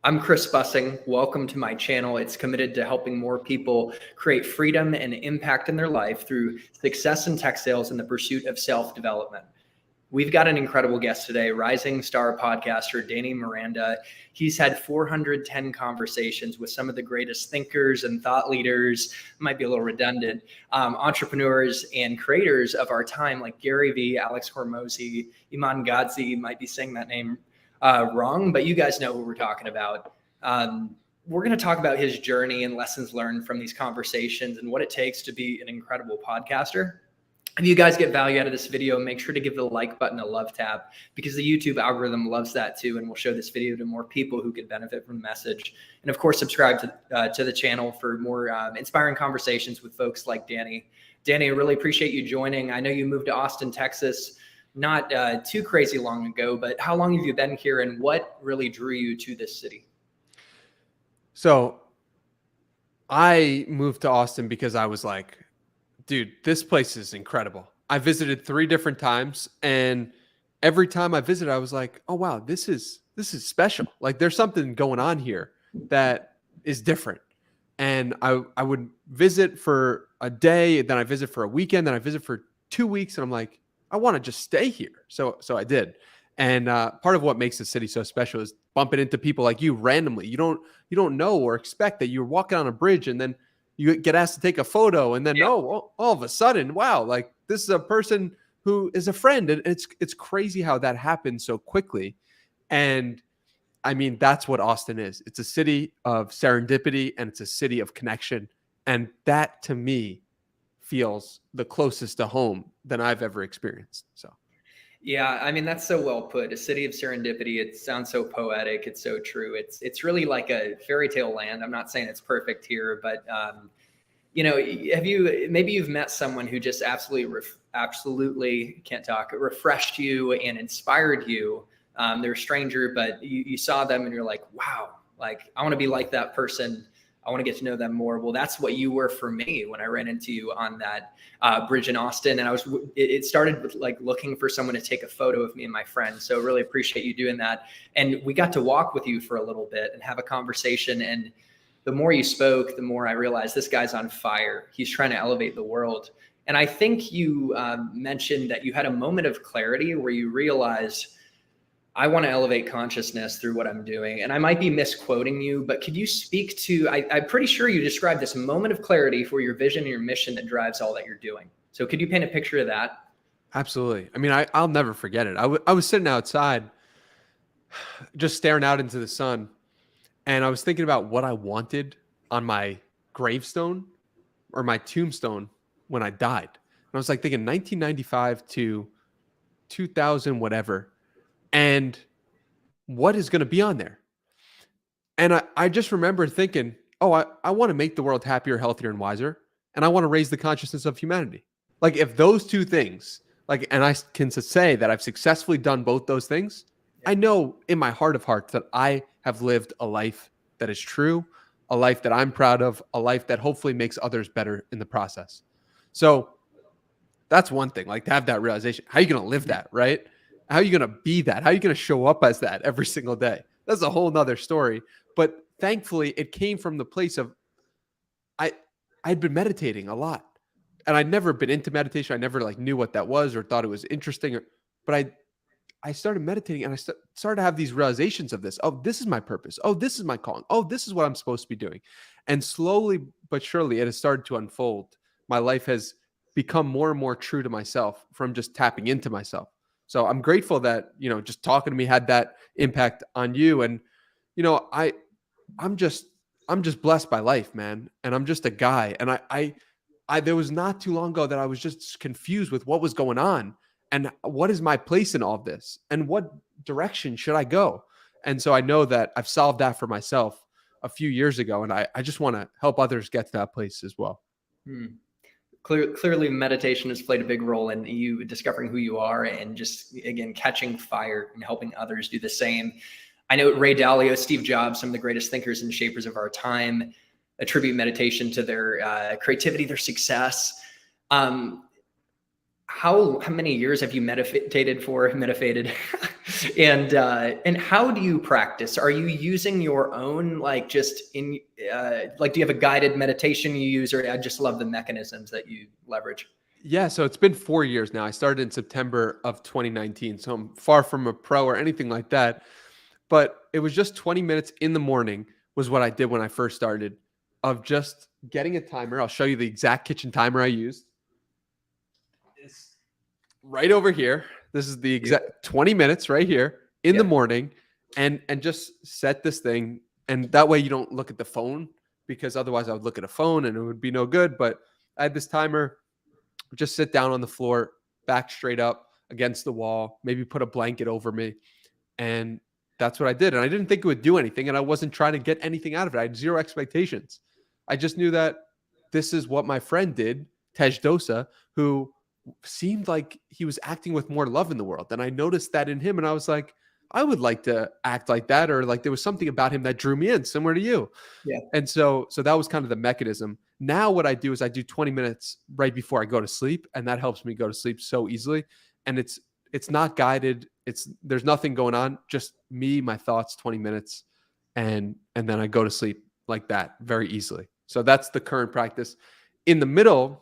I'm Chris Bussing. Welcome to my channel. It's committed to helping more people create freedom and impact in their life through success in tech sales and the pursuit of self-development. We've got an incredible guest today, rising star podcaster, Danny Miranda. He's had 410 conversations with some of the greatest thinkers and thought leaders, might be a little redundant, entrepreneurs and creators of our time, like Gary Vee, Alex Hormozi, Iman Gadzhi, might be saying that name wrong, but you guys know who we're talking about. We're going to talk about his journey and lessons learned from these conversations and what it takes to be an incredible podcaster. If you guys get value out of this video, make sure to give the like button a love tap, because the YouTube algorithm loves that too, and we'll show this video to more people who could benefit from the message. And of course, subscribe to the channel for more inspiring conversations with folks like Danny. Danny, I really appreciate you joining. I know you moved to Austin, Texas, not too crazy long ago, but how long have you been here and what really drew you to this city? So I moved to Austin because I was like, dude, this place is incredible. I visited 3 different times, and every time I visited, I was like, oh, wow, this is special. Like, there's something going on here that is different. And I would visit for a day, then I visit for a weekend, then I visit for 2 weeks, and I'm like, I want to just stay here. So I did. And part of what makes the city so special is bumping into people like you randomly. You don't know or expect that you're walking on a bridge and then you get asked to take a photo, and then all of a sudden, wow, like this is a person who is a friend. And it's crazy how that happens so quickly. And I mean, that's what Austin is. It's a city of serendipity, and it's a city of connection. And that, to me, feels the closest to home than I've ever experienced. So. Yeah, I mean, that's so well put. A city of serendipity. It sounds so poetic. It's so true. It's really like a fairy tale land. I'm not saying it's perfect here, but maybe you've met someone who just absolutely refreshed you and inspired you. They're a stranger, but you saw them and you're like, wow, like I want to be like that person. I want to get to know them more. Well, that's what you were for me when I ran into you on that bridge in Austin. And it started with like looking for someone to take a photo of me and my friend. So really appreciate you doing that. And we got to walk with you for a little bit and have a conversation. And the more you spoke, the more I realized this guy's on fire. He's trying to elevate the world. And I think you mentioned that you had a moment of clarity where you realized, I want to elevate consciousness through what I'm doing. And I might be misquoting you, but could you speak to, I'm pretty sure you described this moment of clarity for your vision and your mission that drives all that you're doing. So could you paint a picture of that? Absolutely. I mean, I'll never forget it. I was sitting outside just staring out into the sun, and I was thinking about what I wanted on my gravestone or my tombstone when I died. And I was like thinking 1995 to 2000, whatever. And what is going to be on there? And I just remember thinking, oh, I want to make the world happier, healthier, and wiser. And I want to raise the consciousness of humanity. Like, if those two things, like, and I can say that I've successfully done both those things, I know in my heart of hearts that I have lived a life that is true, a life that I'm proud of, a life that hopefully makes others better in the process. So that's one thing, like to have that realization. How are you going to live that, right? How are you going to be that? How are you going to show up as that every single day? That's a whole nother story. But thankfully, it came from the place of I'd been meditating a lot. And I'd never been into meditation. I never knew what that was or thought it was interesting. But I started meditating, and I started to have these realizations of this. Oh, this is my purpose. Oh, this is my calling. Oh, this is what I'm supposed to be doing. And slowly but surely, it has started to unfold. My life has become more and more true to myself from just tapping into myself. So I'm grateful that, just talking to me had that impact on you. And, I'm just blessed by life, man. And I'm just a guy. And there was not too long ago that I was just confused with what was going on and what is my place in all of this and what direction should I go? And so I know that I've solved that for myself a few years ago. And I just want to help others get to that place as well. Clearly, meditation has played a big role in you discovering who you are and just, again, catching fire and helping others do the same. I know Ray Dalio, Steve Jobs, some of the greatest thinkers and shapers of our time, attribute meditation to their creativity, their success. How many years have you meditated for? And how do you practice? Are you using your own, like just in, like, do you have a guided meditation you use, or I just love the mechanisms that you leverage? Yeah, so it's been 4 years now. I started in September of 2019, so I'm far from a pro or anything like that. But it was just 20 minutes in the morning was what I did when I first started, of just getting a timer. I'll show you the exact kitchen timer I used. It's right over here. This is the exact 20 minutes right here in the morning, and just set this thing. And that way you don't look at the phone, because otherwise I would look at a phone and it would be no good. But I had this timer. Just sit down on the floor, back straight up against the wall, maybe put a blanket over me. And that's what I did. And I didn't think it would do anything. And I wasn't trying to get anything out of it. I had zero expectations. I just knew that this is what my friend did, Tej Dosa, who seemed like he was acting with more love in the world. And I noticed that in him. And I was like, I would like to act like that. Or like there was something about him that drew me in, similar to you. Yeah. And so that was kind of the mechanism. Now what I do is I do 20 minutes right before I go to sleep, and that helps me go to sleep so easily. And it's not guided. There's nothing going on, just me, my thoughts, 20 minutes, and then I go to sleep like that very easily. So that's the current practice. In the middle,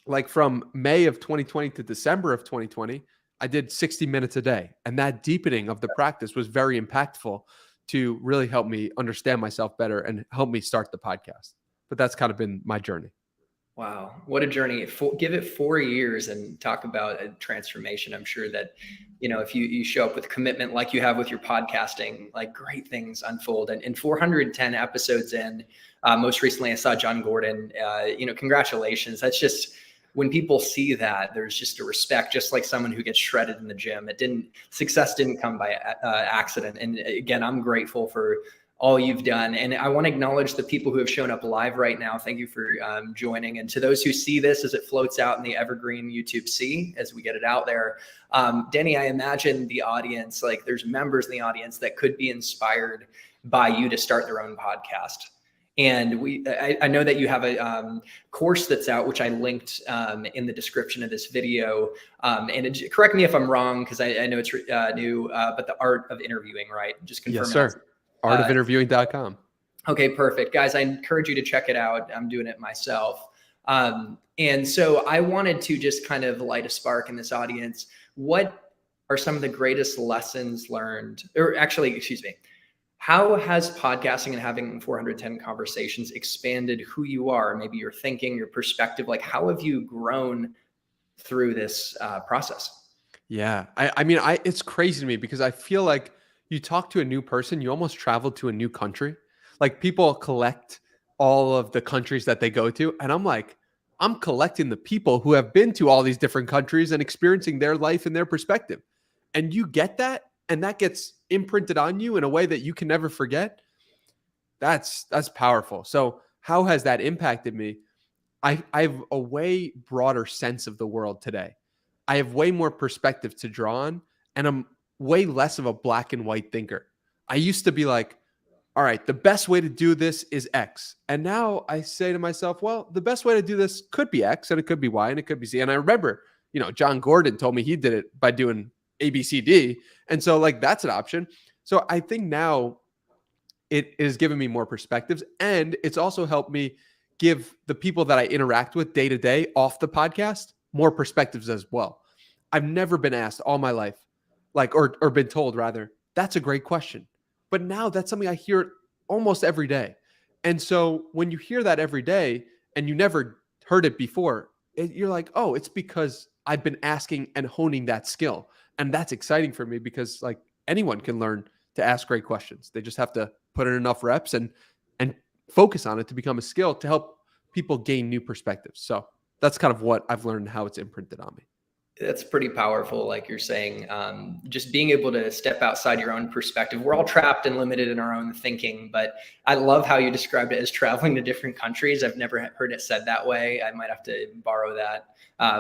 like from May of 2020 to December of 2020, I did 60 minutes a day. And that deepening of the practice was very impactful to really help me understand myself better and help me start the podcast. But that's kind of been my journey. Wow, what a journey. Give it 4 years and talk about a transformation. I'm sure that, if you show up with commitment like you have with your podcasting, like great things unfold. And 410 episodes in, most recently I saw John Gordon, congratulations. That's just, when people see that, there's just a respect, just like someone who gets shredded in the gym. Success didn't come by accident. And again, I'm grateful for all you've done. And I want to acknowledge the people who have shown up live right now. Thank you for joining. And to those who see this as it floats out in the evergreen YouTube sea, as we get it out there, Danny, I imagine the audience, like there's members in the audience that could be inspired by you to start their own podcast. And I know that you have a course that's out, which I linked in the description of this video. Correct me if I'm wrong, because I know it's new, but the art of interviewing, right? Just confirm. Yes, sir. Artofinterviewing.com. Okay, perfect. Guys, I encourage you to check it out. I'm doing it myself. And so I wanted to just kind of light a spark in this audience. What are some of the greatest lessons learned, or actually, excuse me, how has podcasting and having 410 conversations expanded who you are, maybe your thinking, your perspective? Like, how have you grown through this process? Yeah, I mean, it's crazy to me, because I feel like you talk to a new person, you almost travel to a new country. Like people collect all of the countries that they go to. And I'm like, I'm collecting the people who have been to all these different countries and experiencing their life and their perspective. And you get that, and that gets imprinted on you in a way that you can never forget. That's powerful. So how has that impacted me? I have a way broader sense of the world today. I have way more perspective to draw on, and I'm way less of a black and white thinker. I used to be like, all right, the best way to do this is X. And now I say to myself, well, the best way to do this could be X, and it could be Y, and it could be Z. And I remember, John Gordon told me he did it by doing A, B, C, D. And so like, that's an option. So I think now it is giving me more perspectives, and it's also helped me give the people that I interact with day to day off the podcast more perspectives as well. I've never been asked all my life, or been told rather, that's a great question. But now that's something I hear almost every day. And so when you hear that every day and you never heard it before, you're like, oh, it's because I've been asking and honing that skill. And that's exciting for me, because like anyone can learn to ask great questions. They just have to put in enough reps and focus on it to become a skill to help people gain new perspectives. So that's kind of what I've learned, how it's imprinted on me. That's pretty powerful. Like you're saying, just being able to step outside your own perspective. We're all trapped and limited in our own thinking, but I love how you described it as traveling to different countries. I've never heard it said that way. I might have to borrow that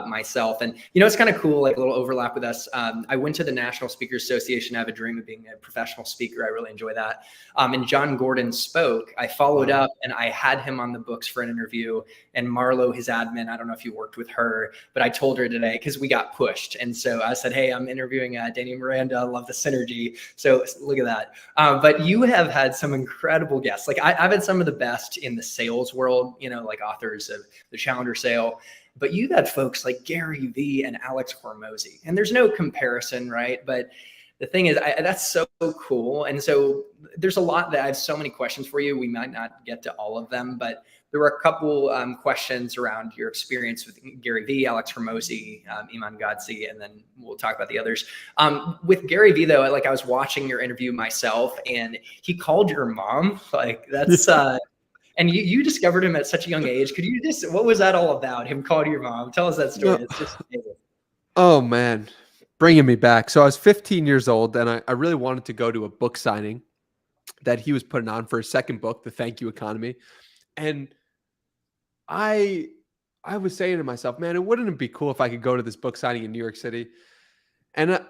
myself. And, it's kind of cool, like a little overlap with us. I went to the National Speakers Association. I have a dream of being a professional speaker. I really enjoy that. And John Gordon spoke. I followed up and I had him on the books for an interview. And Marlo, his admin, I don't know if you worked with her, but I told her today, because we got got pushed. And so I said, hey, I'm interviewing Danny Miranda. I love the synergy. So look at that. But you have had some incredible guests. Like I've had some of the best in the sales world, like authors of the Challenger Sale. But you've had folks like Gary Vee and Alex Hormozi. And there's no comparison, right? But the thing is, that's so cool. And so there's a lot that I have so many questions for you. We might not get to all of them, but there were a couple questions around your experience with Gary Vee, Alex Hormozi, Iman Gadzhi, and then we'll talk about the others. With Gary Vee, though, I was watching your interview myself, and he called your mom. Like that's and you discovered him at such a young age. Could you what was that all about? Him calling your mom? Tell us that story. It's just amazing. Oh man, bringing me back. So I was 15 years old, and I really wanted to go to a book signing that he was putting on for his second book, The Thank You Economy. And I was saying to myself, man, wouldn't it be cool if I could go to this book signing in New York City? And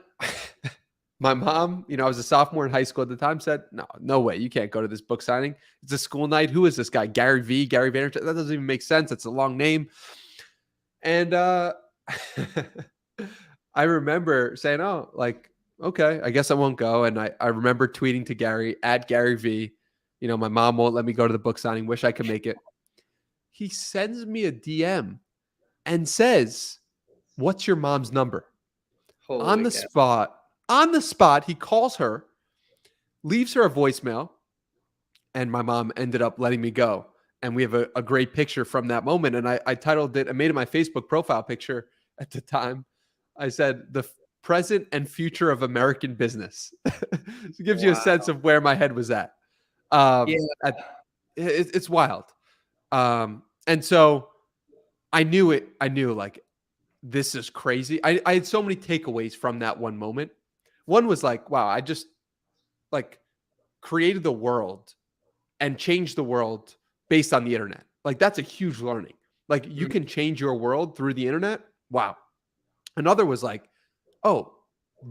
my mom, I was a sophomore in high school at the time, said, no way, you can't go to this book signing. It's a school night. Who is this guy? Gary Vee, Gary Vaynerchuk? That doesn't even make sense. It's a long name. And I remember saying, okay, I guess I won't go. And I remember tweeting to Gary, at Gary Vee, my mom won't let me go to the book signing. Wish I could make it. He sends me a DM and says, what's your mom's number? On the spot, he calls her, leaves her a voicemail, and my mom ended up letting me go. And we have a great picture from that moment. And I titled it, I made it my Facebook profile picture at the time. I said, the present and future of American business. It gives you a sense of where my head was at. It's wild. And so I knew like, this is crazy. I had so many takeaways from that one moment. One was like, wow, I just created the world and changed the world based on the internet. Like that's a huge learning. Like you can change your world through the internet. Wow. Another was like, oh,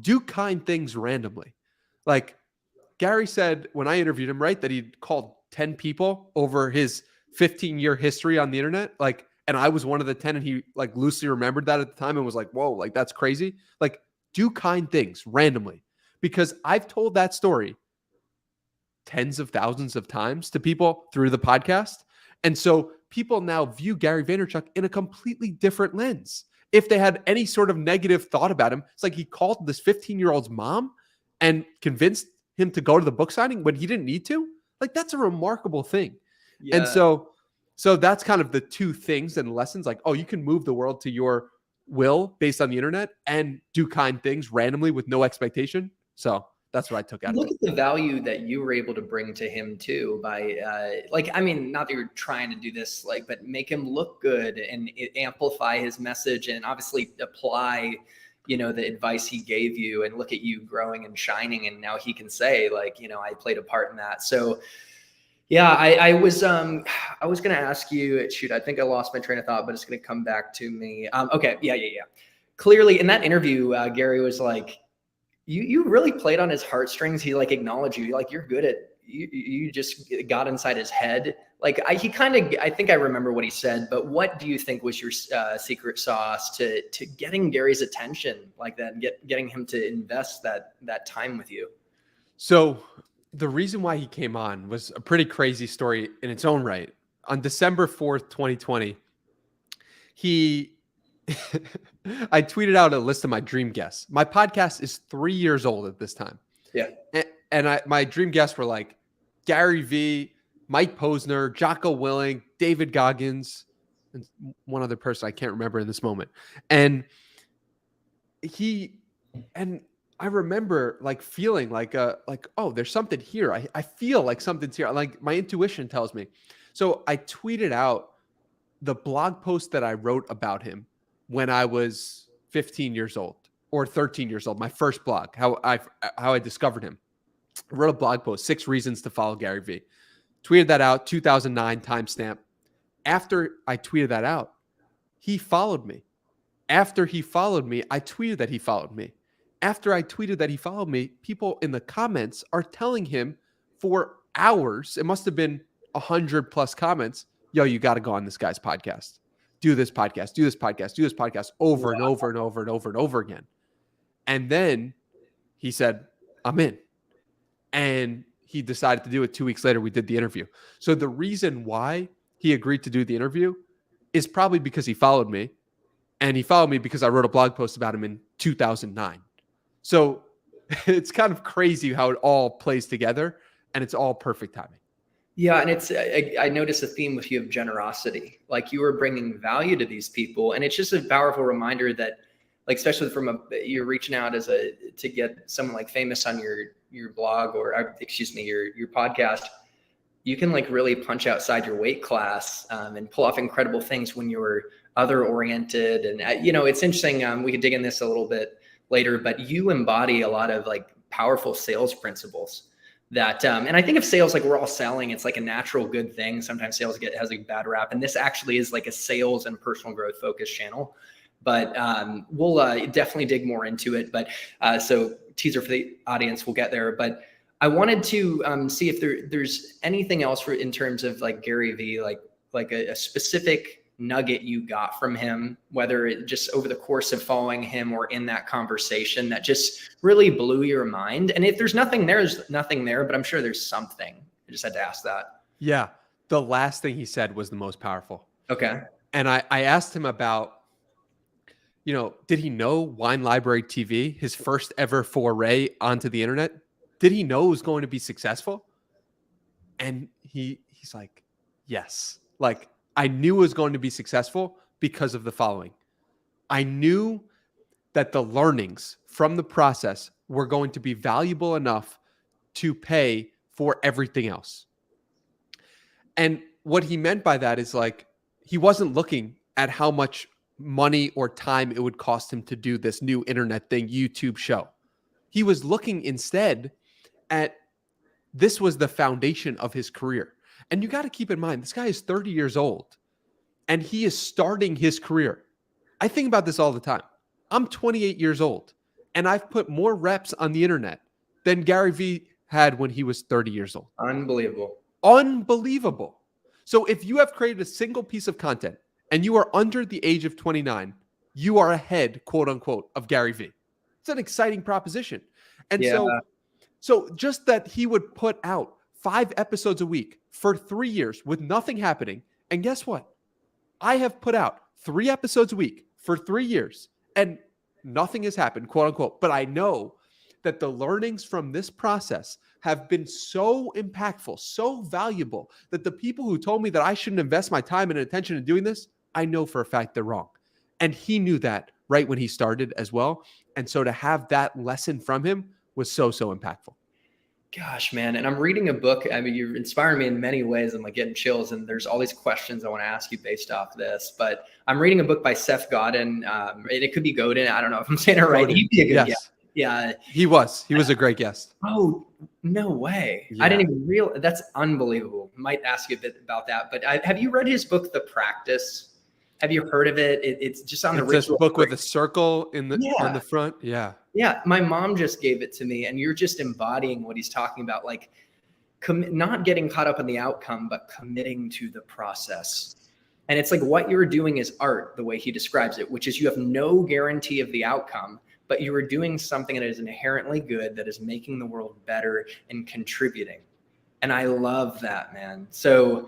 do kind things randomly. Like Gary said when I interviewed him, right, that he'd called 10 people over his 15-year history on the internet. And I was one of the 10, and he loosely remembered that at the time and was like, whoa, that's crazy. Do kind things randomly, because I've told that story tens of thousands of times to people through the podcast. And so people now view Gary Vaynerchuk in a completely different lens. If they had any sort of negative thought about him, it's like he called this 15-year-old's mom and convinced him to go to the book signing when he didn't need to. That's a remarkable thing. Yeah. And so that's kind of the two things and lessons. You can move the world to your will based on the internet and do kind things randomly with no expectation. So that's what I took out of it. Look at the value that you were able to bring to him too by not that you're trying to do this, but make him look good and amplify his message and obviously apply, the advice he gave you, and look at you growing and shining. And now he can say I played a part in that. So yeah, I was going to ask you, shoot, I think I lost my train of thought, but it's going to come back to me. Okay. Yeah. Clearly in that interview, Gary was like, you really played on his heartstrings. He acknowledged you, you're good at, you just got inside his head. I think I remember what he said, but what do you think was your secret sauce to getting Gary's attention like that and getting him to invest that time with you? So the reason why he came on was a pretty crazy story in its own right. On December 4th, 2020, I tweeted out a list of my dream guests. My podcast is 3 years old at this time. Yeah. And my dream guests were Gary Vee, Mike Posner, Jocko Willink, David Goggins, and one other person I can't remember in this moment. And I remember feeling oh, there's something here. I feel like something's here. My intuition tells me. So I tweeted out the blog post that I wrote about him when I was 15 years old or 13 years old, my first blog, how I discovered him. I wrote a blog post, 6 reasons to follow Gary Vee. Tweeted that out, 2009 timestamp. After I tweeted that out, he followed me. After he followed me, I tweeted that he followed me. After I tweeted that he followed me, people in the comments are telling him for hours, it must have been 100+ comments, yo, you got to go on this guy's podcast. do this podcast, do this podcast, do this podcast over and over and over and over and over again. And then he said, I'm in. And he decided to do it 2 weeks later. We did the interview. So the reason why he agreed to do the interview is probably because he followed me. And he followed me because I wrote a blog post about him in 2009. So it's kind of crazy how it all plays together, and it's all perfect timing. Yeah. And it's, I noticed a theme with you of generosity. Like you were bringing value to these people. And it's just a powerful reminder that, like, especially you're reaching out to get someone like famous on your blog or your podcast. You can like really punch outside your weight class and pull off incredible things when you're other oriented. And, it's interesting. We could dig in this a little bit later, but you embody a lot of like powerful sales principles that, and I think of sales, like we're all selling, it's like a natural good thing. Sometimes sales has a bad rap. And this actually is like a sales and personal growth focused channel, but we'll definitely dig more into it. But so teaser for the audience, we'll get there. But I wanted to see if there's anything else in terms of like Gary Vee, like a specific nugget you got from him, whether it just over the course of following him or in that conversation that just really blew your mind. And if there's nothing there, there's nothing there, but I'm sure there's something. I just had to ask that. Yeah. The last thing he said was the most powerful. Okay. And I asked him about, did he know Wine Library TV, his first ever foray onto the internet? Did he know it was going to be successful? And he's like, yes. Like, I knew it was going to be successful because of the following. I knew that the learnings from the process were going to be valuable enough to pay for everything else. And what he meant by that is like, he wasn't looking at how much money or time it would cost him to do this new internet thing, YouTube show. He was looking instead at this was the foundation of his career. And you got to keep in mind, this guy is 30 years old and he is starting his career. I think about this all the time. I'm 28 years old and I've put more reps on the internet than Gary Vee had when he was 30 years old. Unbelievable. Unbelievable. So if you have created a single piece of content and you are under the age of 29, you are ahead, quote unquote, of Gary Vee. It's an exciting proposition. And so just that he would put out 5 episodes a week for 3 years with nothing happening. And guess what? I have put out 3 episodes a week for 3 years and nothing has happened, quote unquote. But I know that the learnings from this process have been so impactful, so valuable that the people who told me that I shouldn't invest my time and attention in doing this, I know for a fact they're wrong. And he knew that right when he started as well. And so to have that lesson from him was so impactful. Gosh, man. And I'm reading a book. I mean, you're inspiring me in many ways. I'm like getting chills and there's all these questions I want to ask you based off this, but I'm reading a book by Seth Godin. And it could be Godin. I don't know if I'm saying it right. He'd be a good guest. Yeah. He was a great guest. Oh, no way. Yeah. I didn't even realize. That's unbelievable. Might ask you a bit about that, but have you read his book, The Practice? Have you heard of it? It's just on the ritual book with a circle on the front. Yeah. Yeah. My mom just gave it to me and you're just embodying what he's talking about. Like not getting caught up in the outcome, but committing to the process. And it's like what you're doing is art, the way he describes it, which is you have no guarantee of the outcome, but you are doing something that is inherently good, that is making the world better and contributing. And I love that, man. So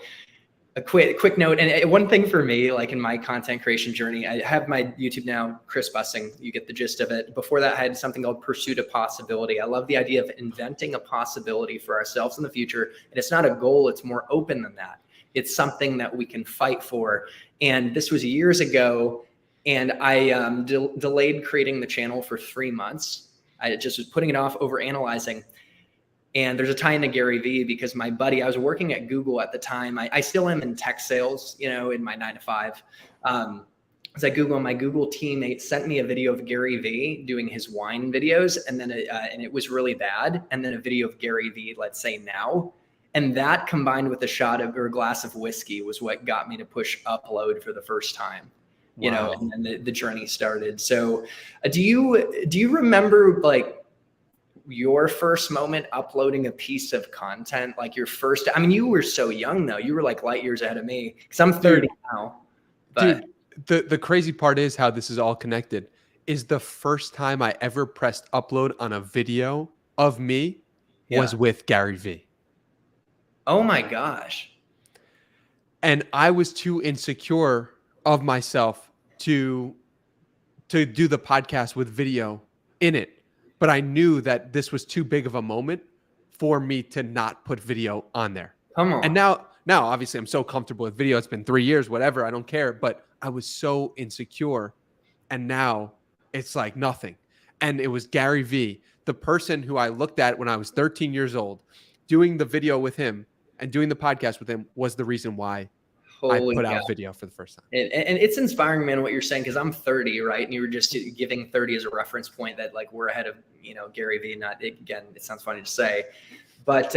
a quick note, and one thing for me, like in my content creation journey, I have my YouTube now, Chris Bussing. You get the gist of it. Before that, I had something called Pursuit of Possibility. I love the idea of inventing a possibility for ourselves in the future. And it's not a goal, it's more open than that. It's something that we can fight for. And this was years ago. And I delayed creating the channel for 3 months. I just was putting it off, overanalyzing. And there's a tie into Gary Vee because my buddy, I was working at Google at the time. I still am in tech sales, in my 9 to 5. I was at Google, and my Google teammate sent me a video of Gary Vee doing his wine videos. And then and it was really bad. And then a video of Gary Vee, let's say now. And that combined with a glass of whiskey was what got me to push upload for the first time. Wow. And then the journey started. So do you remember like your first moment uploading a piece of content, like your first, I mean, you were so young though. You were like light years ahead of me because I'm 30 now. But dude, the crazy part is how this is all connected is the first time I ever pressed upload on a video of me was Yeah. with Gary Vee. Oh my gosh. And I was too insecure of myself to do the podcast with video in it. But I knew that this was too big of a moment for me to not put video on there. Come And on. now obviously I'm so comfortable with video. It's been 3 years, whatever, I don't care, but I was so insecure, and now it's like nothing. And it was Gary Vee, the person who I looked at when I was 13 years old, doing the video with him and doing the podcast with him was the reason why I Holy put cow. out video for the first time. And it's inspiring, man, what you're saying, because I'm 30, right? And you were just giving 30 as a reference point that like we're ahead of, Gary Vee. Not, again, it sounds funny to say, but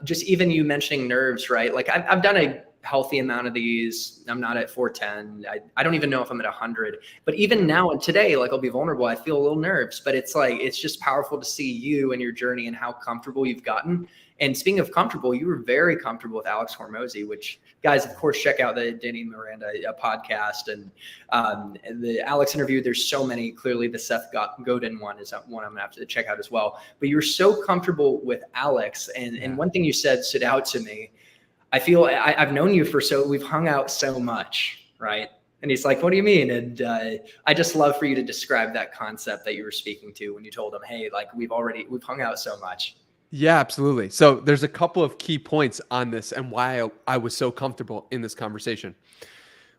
just even you mentioning nerves, right? Like I've done a healthy amount of these. I'm not at 410. I don't even know if I'm at 100. But even now and today, like I'll be vulnerable. I feel a little nerves, but it's like it's just powerful to see you and your journey and how comfortable you've gotten. And speaking of comfortable, you were very comfortable with Alex Hormozi, which guys, of course, check out the Danny Miranda podcast and the Alex interview. There's so many. Clearly, the Seth Godin one is one I'm gonna have to check out as well. But you're so comfortable with Alex, and one thing you said stood out to me. I feel I've known you we've hung out so much, right? And he's like, what do you mean? And I just love for you to describe that concept that you were speaking to when you told him, hey, like we've hung out so much. Yeah, absolutely. So there's a couple of key points on this and why I was so comfortable in this conversation.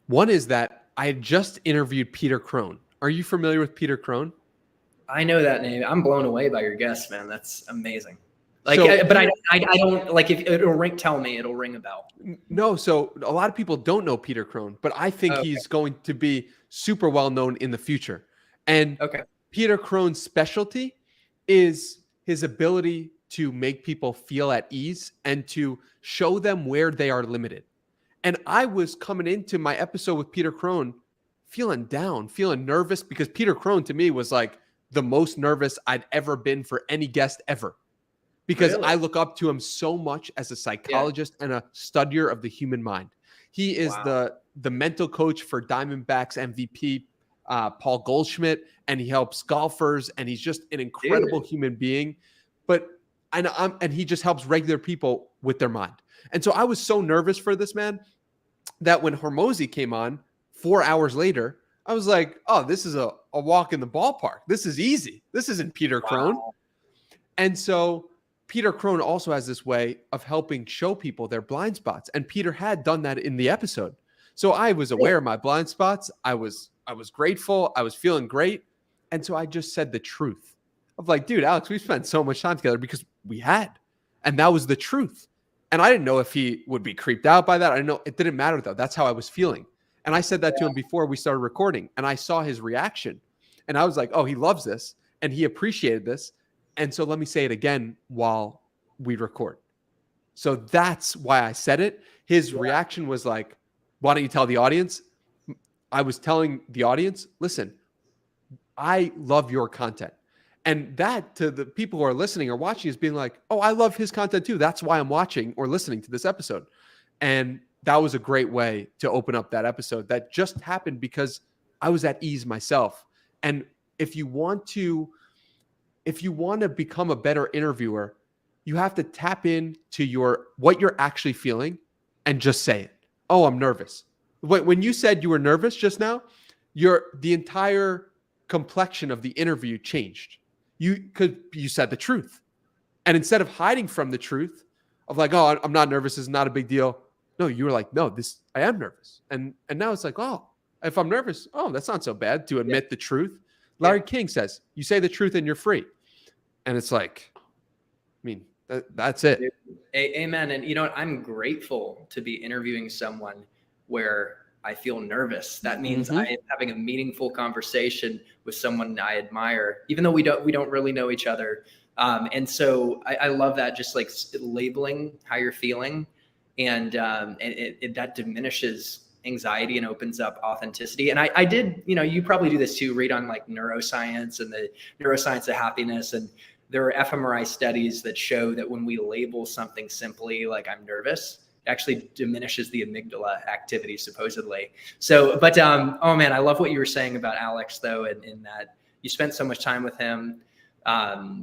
One is that I had just interviewed Peter Crone. Are you familiar with Peter Crone? I know that name. I'm blown away by your guest, man. That's amazing. Like, So, but I don't like if it'll ring. Tell me, it'll ring a bell. No, so a lot of people don't know Peter Crone, but I think he's going to be super well known in the future. And Peter Crone's specialty is his ability to make people feel at ease and to show them where they are limited. And I was coming into my episode with Peter Crone feeling down, feeling nervous, because Peter Crone to me was like the most nervous I'd ever been for any guest ever. Because I look up to him so much as a psychologist and a studier of the human mind. He is the mental coach for Diamondbacks MVP Paul Goldschmidt, and he helps golfers, and he's just an incredible human being. And he just helps regular people with their mind. And so I was so nervous for this man that when Hormozi came on 4 hours later, I was like, oh, this is a walk in the ballpark. This is easy. This isn't Peter Crone. And so Peter Crone also has this way of helping show people their blind spots. And Peter had done that in the episode. So I was aware of my blind spots. I was grateful. I was feeling great. And so I just said the truth of like, dude, Alex, we spent so much time together because we had. And that was the truth. And I didn't know if he would be creeped out by that. I didn't know. It didn't matter, though. That's how I was feeling. And I said that to him before we started recording. And I saw his reaction. And I was like, oh, he loves this. And he appreciated this. And so let me say it again while we record. So that's why I said it. His reaction was like, why don't you tell the audience? I was telling the audience, listen, I love your content. And that to the people who are listening or watching is being like, oh, I love his content too. That's why I'm watching or listening to this episode. And that was a great way to open up that episode. That just happened because I was at ease myself. And if you want to become a better interviewer, you have to tap into what you're actually feeling and just say it. Oh, I'm nervous. When you said you were nervous just now, the entire complexion of the interview changed. You said the truth. And instead of hiding from the truth of like, oh, I'm not nervous, it's not a big deal. No, you were like, no, I am nervous. And now it's like, oh, if I'm nervous, oh, that's not so bad to admit the truth. Larry King says, you say the truth and you're free. And it's like, I mean, that's it. Amen. And you know what? I'm grateful to be interviewing someone where I feel nervous. That means I am having a meaningful conversation with someone I admire, even though we don't really know each other. And so I love that, just like labeling how you're feeling, and that diminishes anxiety and opens up authenticity. And I did, you probably do this too, read on like neuroscience and the neuroscience of happiness. And there are fMRI studies that show that when we label something simply like I'm nervous, actually diminishes the amygdala activity supposedly. So, but oh man, I love what you were saying about Alex though, in that you spent so much time with him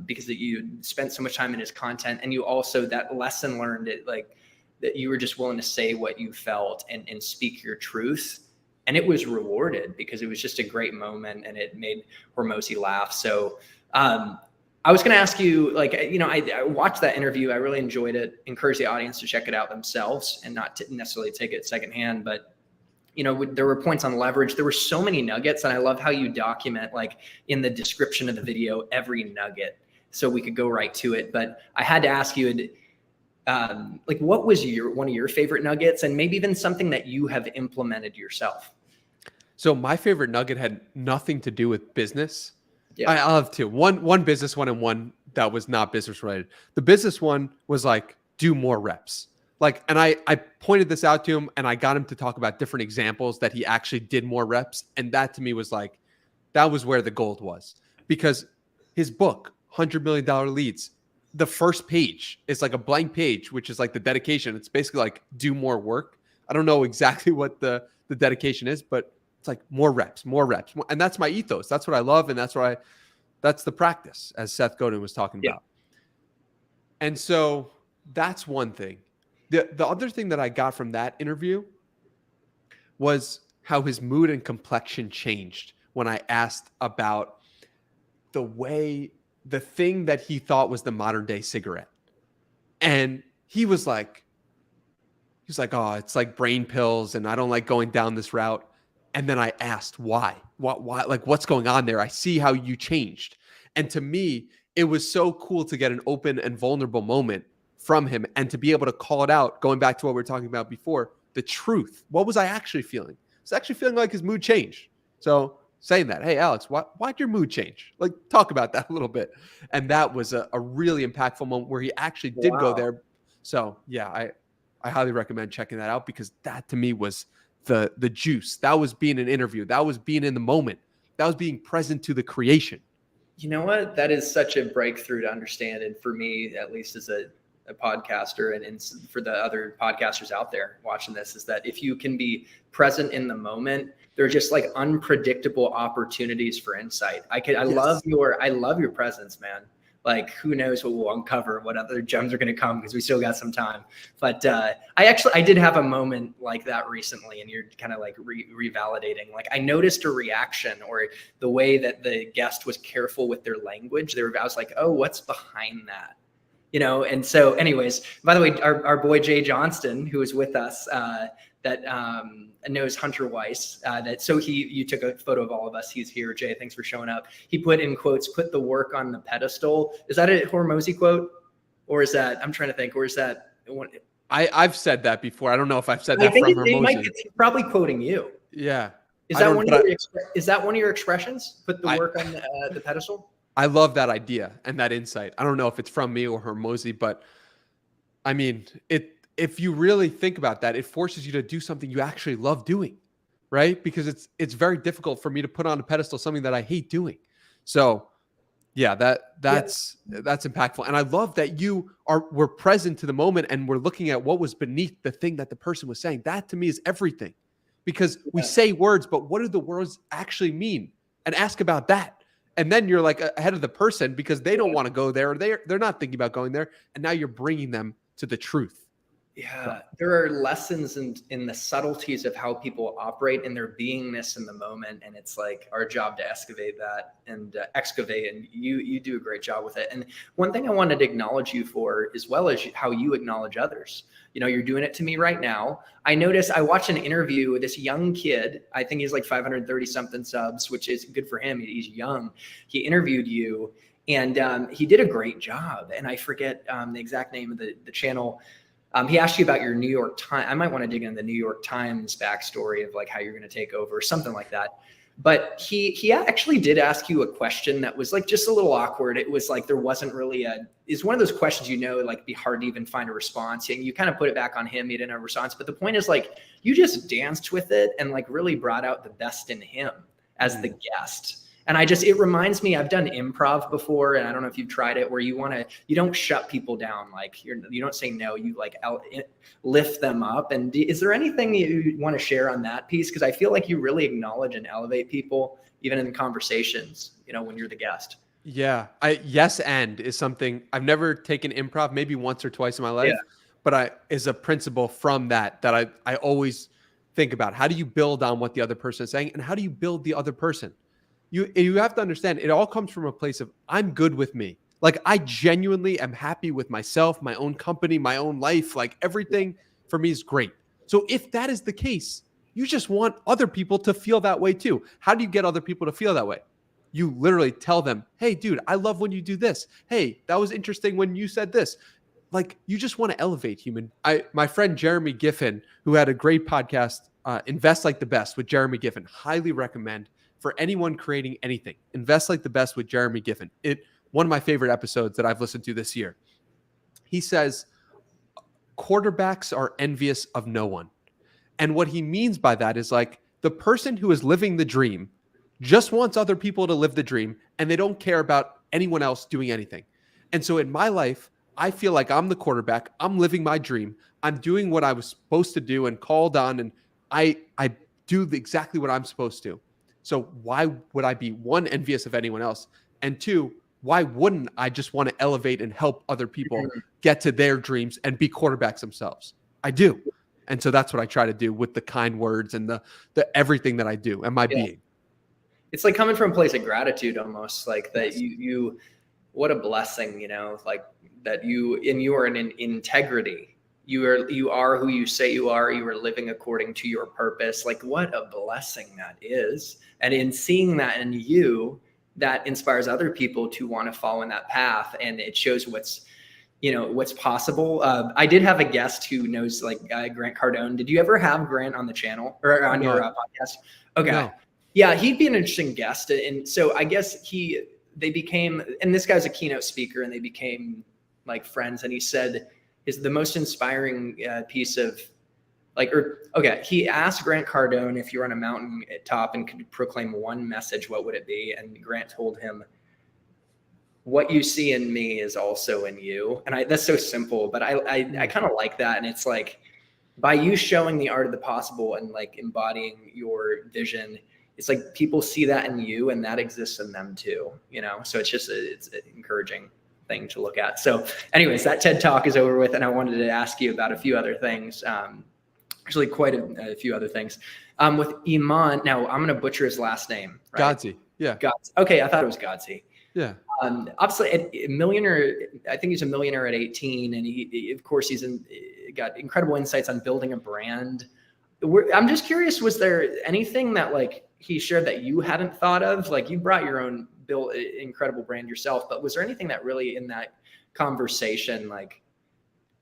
because you spent so much time in his content, and you also, that lesson learned, it like that you were just willing to say what you felt and speak your truth. And it was rewarded because it was just a great moment and it made Hormozi laugh. So I was going to ask you, like, I watched that interview. I really enjoyed it. Encourage the audience to check it out themselves and not to necessarily take it secondhand. But, there were points on leverage. There were so many nuggets. And I love how you document, like, in the description of the video, every nugget. So we could go right to it. But I had to ask you, like, what was one of your favorite nuggets, and maybe even something that you have implemented yourself? So my favorite nugget had nothing to do with business. Yeah. I'll have two. One business one and one that was not business related. The business one was like, do more reps. Like, and I pointed this out to him, and I got him to talk about different examples that he actually did more reps. And that to me was like, that was where the gold was, because his book, $100 Million Leads, the first page is like a blank page, which is like the dedication. It's basically like, do more work. I don't know exactly what the dedication is, but it's like more reps. And that's my ethos. That's what I love. And that's the practice, as Seth Godin was talking about. And so that's one thing. The other thing that I got from that interview was how his mood and complexion changed when I asked about the thing that he thought was the modern day cigarette. And he was like, oh, it's like brain pills, and I don't like going down this route. And then I asked why, like, what's going on there? I see how you changed. And to me, it was so cool to get an open and vulnerable moment from him, and to be able to call it out, going back to what we were talking about before, the truth. What was I actually feeling? I was actually feeling like his mood changed. So saying that, hey, Alex, why'd your mood change? Like, talk about that a little bit. And that was a really impactful moment where he actually did go there. So yeah, I highly recommend checking that out, because that to me was the juice. That was being an interview. That was being in the moment. That was being present to the creation. You know what? That is such a breakthrough to understand. And for me, at least as a podcaster, and for the other podcasters out there watching this, is that if you can be present in the moment, they're just like unpredictable opportunities for insight. I love your presence, man. Like, who knows what we'll uncover, what other gems are going to come, because we still got some time. But I did have a moment like that recently, and you're kind of like revalidating. Like, I noticed a reaction, or the way that the guest was careful with their language. I was like, oh, what's behind that? And so anyways, by the way, our boy, Jay Johnston, who is with us, that knows Hunter Weiss, you took a photo of all of us. He's here. Jay, thanks for showing up. He put in quotes, "Put the work on the pedestal." Is that a Hormozi quote? Or is that, I'm trying to think, or is that one? I've said that before. I don't know if I've said that from Hormozi. It's probably quoting you. Yeah. Is that one of your expressions? Put the work on the pedestal? I love that idea and that insight. I don't know if it's from me or Hormozi, but I mean, if you really think about that, it forces you to do something you actually love doing, right? Because it's very difficult for me to put on a pedestal something that I hate doing. So yeah, that's impactful. And I love that we're present to the moment, and we're looking at what was beneath the thing that the person was saying. That to me is everything, because we say words, but what do the words actually mean? And ask about that. And then you're like ahead of the person, because they don't want to go there. Or they're not thinking about going there. And now you're bringing them to the truth. Yeah, there are lessons in the subtleties of how people operate in their beingness in the moment, and it's like our job to excavate that and and you do a great job with it. And one thing I wanted to acknowledge you for, as well as how you acknowledge others. You're doing it to me right now. I noticed, I watched an interview with this young kid. I think he's like 530 something subs, which is good for him. He's young. He interviewed you, and he did a great job. And I forget the exact name of the channel. He asked you about your New York Times. I might want to dig into the New York Times backstory of like how you're going to take over, something like that. But he actually did ask you a question that was like just a little awkward. It was like there wasn't really it's one of those questions, like be hard to even find a response. And you kind of put it back on him. He didn't have a response. But the point is, like, you just danced with it and like really brought out the best in him as the guest. And it reminds me, I've done improv before, and I don't know if you've tried it, where you don't shut people down. Like you don't say no, you like lift them up. And is there anything you want to share on that piece? Because I feel like you really acknowledge and elevate people, even in conversations, when you're the guest. Yeah. Yes. And is something I've never taken improv, maybe once or twice in my life, Yeah. but is a principle from that I always think about. How do you build on what the other person is saying, and how do you build the other person? You have to understand it all comes from a place of I'm good with me. Like I genuinely am happy with myself, my own company, my own life. Like everything for me is great. So if that is the case, you just want other people to feel that way too. How do you get other people to feel that way? You literally tell them, hey, dude, I love when you do this. Hey, that was interesting when you said this. Like you just want to elevate my friend Jeremy Giffen, who had a great podcast, Invest Like the Best with Jeremy Giffen, highly recommend for anyone creating anything. Invest Like the Best with Jeremy Giffen. One of my favorite episodes that I've listened to this year. He says, quarterbacks are envious of no one. And what he means by that is like the person who is living the dream just wants other people to live the dream, and they don't care about anyone else doing anything. And so in my life, I feel like I'm the quarterback. I'm living my dream. I'm doing what I was supposed to do and called on, and I do exactly what I'm supposed to. So why would I be, one, envious of anyone else? And two, why wouldn't I just want to elevate and help other people get to their dreams and be quarterbacks themselves? I do. And so that's what I try to do with the kind words and the everything that I do and my being. It's like coming from a place of gratitude almost, like that. Yes. What a blessing, like that you are in integrity. You are who you say you are. You are living according to your purpose. Like what a blessing that is. And in seeing that in you, that inspires other people to want to follow in that path. And it shows what's possible. I did have a guest who knows Grant Cardone. Did you ever have Grant on the channel or on your podcast? Okay. No. Yeah, he'd be an interesting guest. And so I guess they became, and this guy's a keynote speaker, and they became like friends. And he said is the most inspiring piece of he asked Grant Cardone, if you're on a mountain top and could proclaim one message, what would it be? And Grant told him, what you see in me is also in you. And that's so simple, but I kind of like that. And it's like, by you showing the art of the possible and like embodying your vision, it's like people see that in you, and that exists in them too, so it's an encouraging thing to look at. So anyways, that TED Talk is over with, and I wanted to ask you about a few other things. Actually quite a few other things. With Iman, now I'm going to butcher his last name. Right? Godzi. Yeah. Godzi. Okay. I thought it was Godzi. Yeah. Obviously a millionaire. I think he's a millionaire at 18, and he of course got incredible insights on building a brand. I'm just curious, was there anything that he shared that you hadn't thought of? Like you brought your own built incredible brand yourself, but was there anything that really in that conversation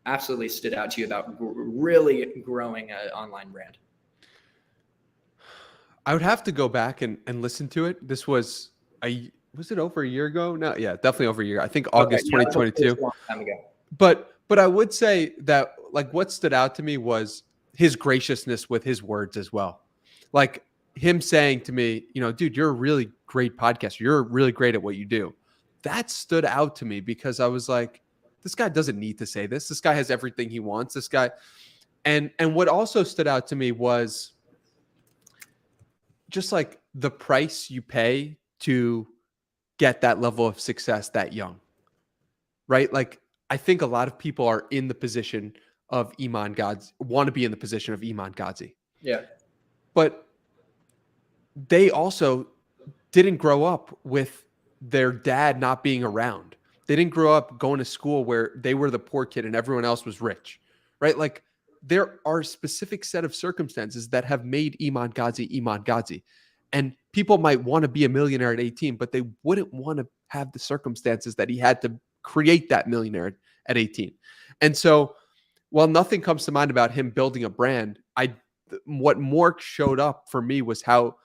absolutely stood out to you about really growing an online brand? I would have to go back and listen to it. This was it over a year ago? No, yeah, definitely over a year. I think August 2022. A long time ago. But I would say that what stood out to me was his graciousness with his words as well. Like him saying to me, dude, you're a really great podcaster. You're really great at what you do. That stood out to me because I was like, this guy doesn't need to say this. This guy has everything he wants. This guy. And what also stood out to me was just like the price you pay to get that level of success that young, right? Like I think a lot of people are in the position of Iman Godzi, want to be in the position of Iman Godzi. Yeah. But they also didn't grow up with their dad not being around. They didn't grow up going to school where they were the poor kid and everyone else was rich, right? Like there are a specific set of circumstances that have made Iman Godzi. And people might want to be a millionaire at 18, but they wouldn't want to have the circumstances that he had to create that millionaire at 18. And so while nothing comes to mind about him building a brand, what more showed up for me was how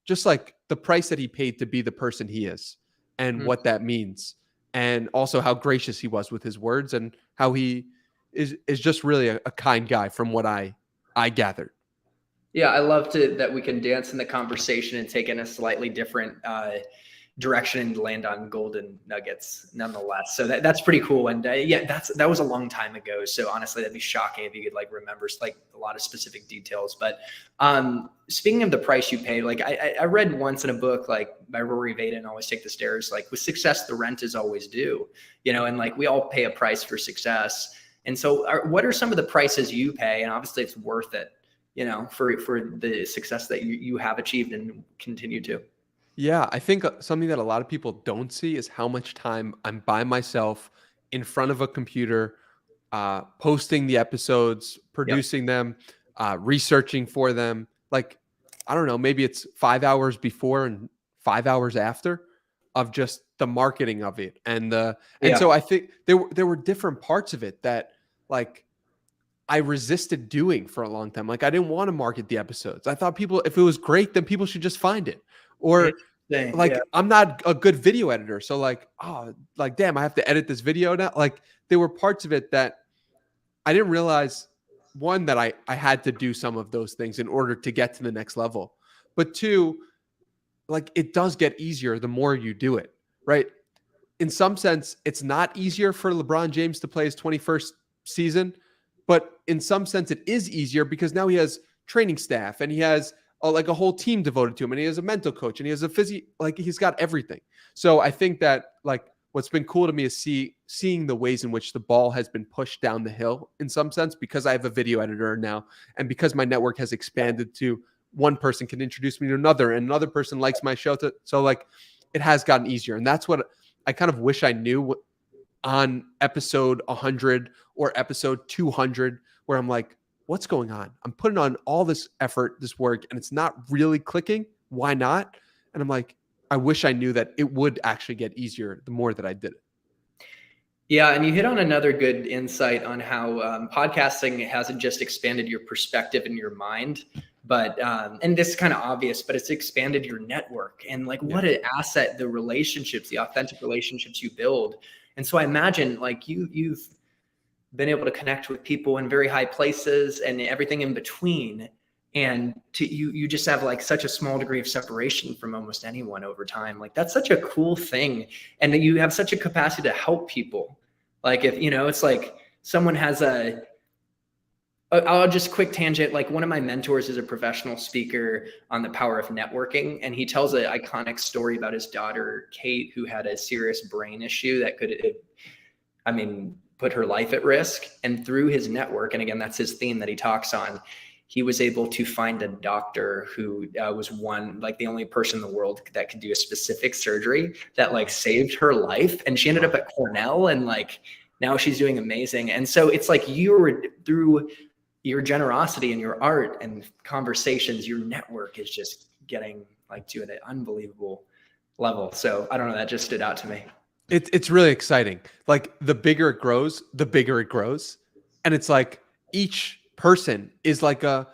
just like the price that he paid to be the person he is and what that means. And also how gracious he was with his words and how he is just really a kind guy from what I gathered. Yeah, I love that we can dance in the conversation and take in a slightly different direction and land on golden nuggets nonetheless. So that's pretty cool. And yeah, that was a long time ago. So honestly, that'd be shocking if you could like remember like a lot of specific details. But speaking of the price you pay, like I read once in a book, like by Rory Vaden, Always Take the Stairs, like with success, the rent is always due, and like we all pay a price for success. And so what are some of the prices you pay? And obviously it's worth it, for the success that you have achieved and continue to. Yeah, I think something that a lot of people don't see is how much time I'm by myself in front of a computer, posting the episodes, producing them, researching for them. Like, I don't know, maybe it's 5 hours before and 5 hours after of just the marketing of it. And so I think there were different parts of it that like I resisted doing for a long time. Like I didn't want to market the episodes. I thought if it was great, then people should just find it. Or I'm not a good video editor. So like, damn, I have to edit this video now. Like there were parts of it that I didn't realize, one, that I had to do some of those things in order to get to the next level. But two, like it does get easier the more you do it, right? In some sense, it's not easier for LeBron James to play his 21st season, but in some sense it is easier because now he has training staff and he has like a whole team devoted to him, and he has a mental coach and he has a like he's got everything. So I think that like what's been cool to me is seeing the ways in which the ball has been pushed down the hill in some sense, because I have a video editor now and because my network has expanded to one person can introduce me to another and another person likes my show. So like it has gotten easier. And that's what I kind of wish I knew on episode 100 or episode 200, where I'm like, what's going on? I'm putting on all this effort, this work, and it's not really clicking. Why not? And I'm like, I wish I knew that it would actually get easier the more that I did it. Yeah. And you hit on another good insight on how podcasting hasn't just expanded your perspective in your mind, but, and this is kind of obvious, but it's expanded your network and like what an asset, the relationships, the authentic relationships you build. And so I imagine like you've been able to connect with people in very high places and everything in between. And you just have like such a small degree of separation from almost anyone over time. Like that's such a cool thing. And that you have such a capacity to help people. Like if, it's like someone has I'll just quick tangent. Like one of my mentors is a professional speaker on the power of networking. And he tells an iconic story about his daughter, Kate, who had a serious brain issue that could, put her life at risk. And through his network, and again, that's his theme that he talks on, he was able to find a doctor who was the only person in the world that could do a specific surgery that like saved her life. And she ended up at Cornell and like, now she's doing amazing. And so it's like you were through your generosity and your art and conversations, your network is just getting like to an unbelievable level. So I don't know, that just stood out to me. It's really exciting. Like the bigger it grows, the bigger it grows. And it's like each person is like a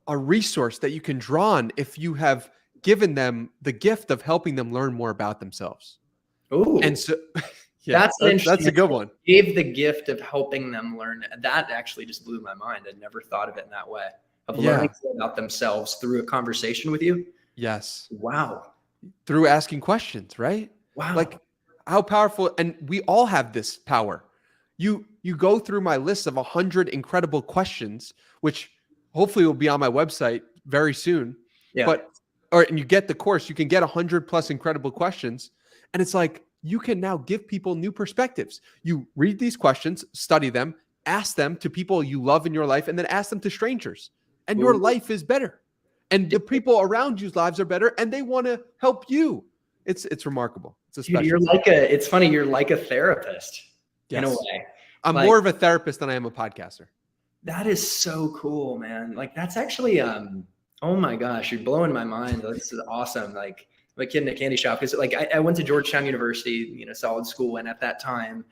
resource that you can draw on if you have given them the gift of helping them learn more about themselves. Ooh. And so that's a good one. Gave the gift of helping them learn. That actually just blew my mind. I never thought of it in that way, of learning about themselves through a conversation with you. Yes. Wow. Through asking questions, right? Wow. Like how powerful, and we all have this power. You go through my list of 100 incredible questions, which hopefully will be on my website very soon. Yeah. And you get the course, you can get 100+ incredible questions. And it's like, you can now give people new perspectives. You read these questions, study them, ask them to people you love in your life, and then ask them to strangers. And your life is better. And the people around you's lives are better, and they want to help you. It's remarkable. It's a special. It's funny, you're like a therapist in a way. I'm more of a therapist than I am a podcaster. That is so cool, man. Like that's actually, oh my gosh, you're blowing my mind. This is awesome. Like my kid in a candy shop. Cause like I went to Georgetown University, solid school. And at that time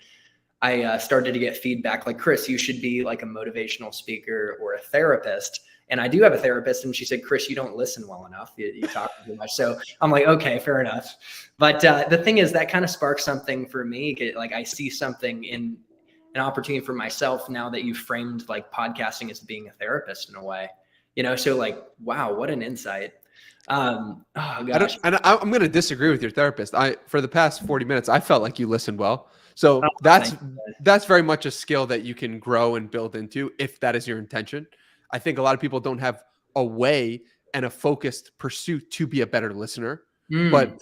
I started to get feedback like, Chris, you should be like a motivational speaker or a therapist. And I do have a therapist. And she said, Chris, you don't listen well enough. You talk too much. So I'm like, okay, fair enough. But the thing is that kind of sparks something for me. Like I see something in an opportunity for myself now that you framed like podcasting as being a therapist in a way, so like, wow, what an insight. Oh gosh. I'm going to disagree with your therapist. For the past 40 minutes, I felt like you listened well. Oh, So thank you. that's very much a skill that you can grow and build into if that is your intention. I think a lot of people don't have a way and a focused pursuit to be a better listener, Mm.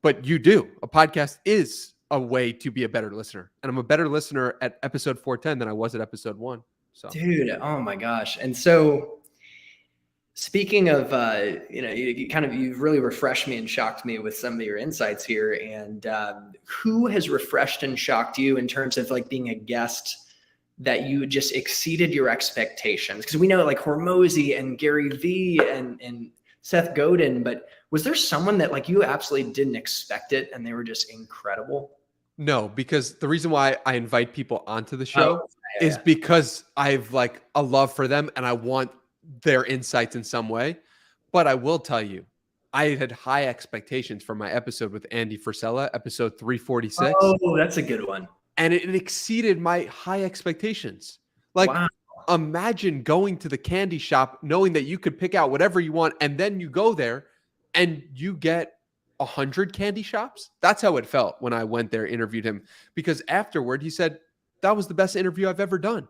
but you do. A podcast is a way to be a better listener. And I'm a better listener at episode 410 than I was at episode 1. So, Dude, oh my gosh. And so speaking of, you've really refreshed me and shocked me with some of your insights here. And who has refreshed and shocked you in terms of like being a guest that you just exceeded your expectations? Because we know like Hormozi and Gary Vee and Seth Godin, but was there someone that like you absolutely didn't expect it and they were just incredible? no, because the reason why I invite people onto the show Yeah. is because I've like a love for them and I want their insights in some way. But I will tell you, I had high expectations for my episode with Andy Frisella, episode 346. Oh, that's a good one. And it exceeded my high expectations. Like, Wow. imagine going to the candy shop knowing that you could pick out whatever you want, and then you go there and you get 100 candy shops. That's how it felt when I went there, interviewed him, because afterward he said, that was the best interview I've ever done.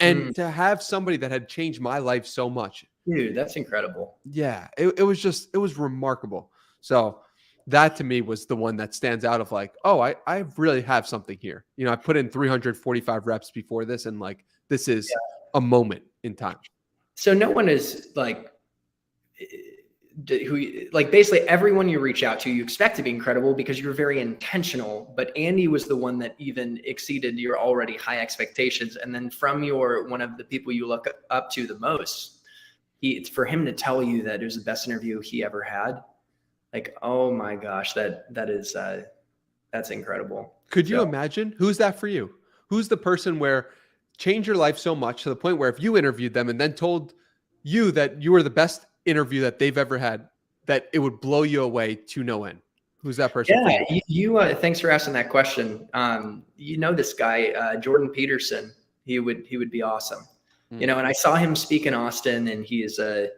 And to have somebody that had changed my life so much. Dude, that's incredible. Yeah, it was remarkable. So that to me was the one that stands out of like, oh, I really have something here. You know, I put in 345 reps before this, and like, this is a moment in time. So no one is like, basically everyone you reach out to, you expect to be incredible because you're very intentional, but Andy was the one that even exceeded your already high expectations. And then from one of the people you look up to the most, it's for him to tell you that it was the best interview he ever had. Like, oh my gosh, that's incredible. Could you imagine? Who's that for you? Who's the person where changed your life so much to the point where if you interviewed them and then told you that you were the best interview that they've ever had, that it would blow you away to no end? Who's that person? Yeah, you thanks for asking that question. You know this guy, Jordan Peterson. He would be awesome. You know, and I saw him speak in Austin, and he's the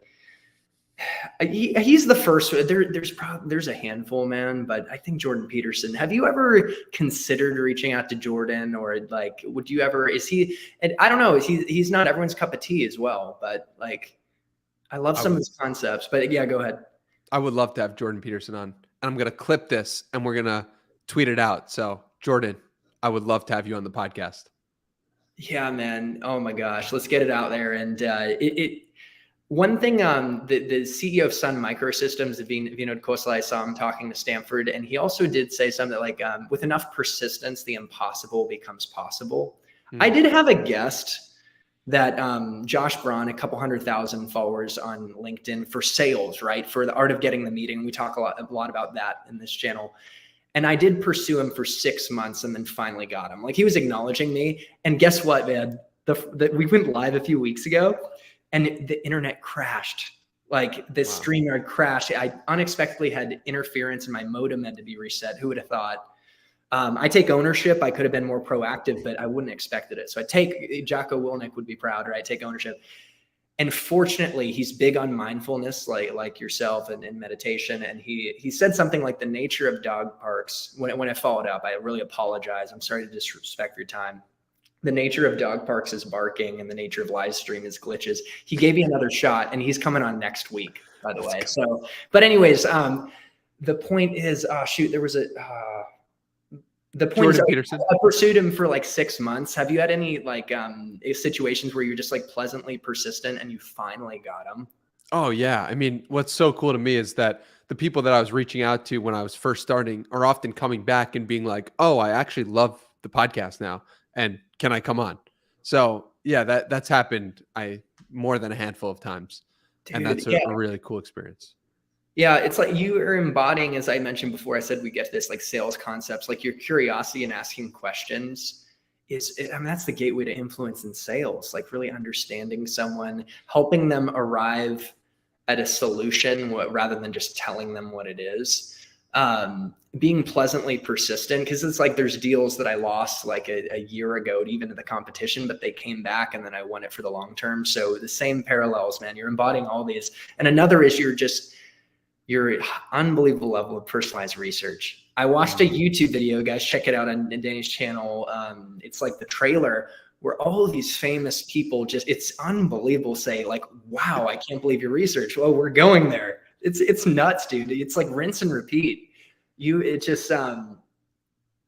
first. There's a handful, man, but I think Jordan Peterson. Have you ever considered reaching out to Jordan, or like, would you ever? Is he? And I don't know. He's not everyone's cup of tea as well, but like, I love some of his concepts. But yeah, go ahead. I would love to have Jordan Peterson on, and I'm gonna clip this and we're gonna tweet it out. So Jordan, I would love to have you on the podcast. Yeah, man. Oh my gosh. Let's get it out there. And one thing, the CEO of Sun Microsystems, Vinod Khosla, I saw him talking to Stanford, and he also did say something like, with enough persistence, the impossible becomes possible. I did have a guest that Josh Braun, a couple 100,000 followers on LinkedIn for sales, right? For the art of getting the meeting. We talk a lot about that in this channel. And I did pursue him for 6 months and then finally got him. Like, he was acknowledging me. And guess what, man? We went live a few weeks ago and the internet crashed. Like, the StreamYard crashed. I unexpectedly had interference and my modem had to be reset. Who would have thought? I take ownership. I could have been more proactive, but I wouldn't have expected it. So Jocko Willnick would be proud, right? Take ownership. And fortunately, he's big on mindfulness, like yourself, and meditation. And he said something like, the nature of dog parks. When I followed up, I really apologize. I'm sorry to disrespect your time. The nature of dog parks is barking, and the nature of live stream is glitches. He gave me another shot, and he's coming on next week, by the way. So, but anyways, the point is, there was the point is, I pursued him for like 6 months. Have you had any like situations where you're just like pleasantly persistent and you finally got him? Oh yeah. I mean, what's so cool to me is that the people that I was reaching out to when I was first starting are often coming back and being like, oh, I actually love the podcast now, and can I come on? So yeah, that's happened more than a handful of times. Dude, and that's a really cool experience. Yeah, it's like you are embodying, as I mentioned before, I said we get this like sales concepts, like your curiosity and asking questions that's the gateway to influence in sales, like really understanding someone, helping them arrive at a solution rather than just telling them what it is. Being pleasantly persistent, because it's like there's deals that I lost like a year ago to even to the competition, but they came back and then I won it for the long term. So the same parallels, man. You're embodying all these. And another is you're just your unbelievable level of personalized research. I watched a YouTube video, guys, check it out on Danny's channel. It's like the trailer where all of these famous people it's unbelievable, say like, wow, I can't believe your research. Well, we're going there. It's nuts, dude. It's like rinse and repeat.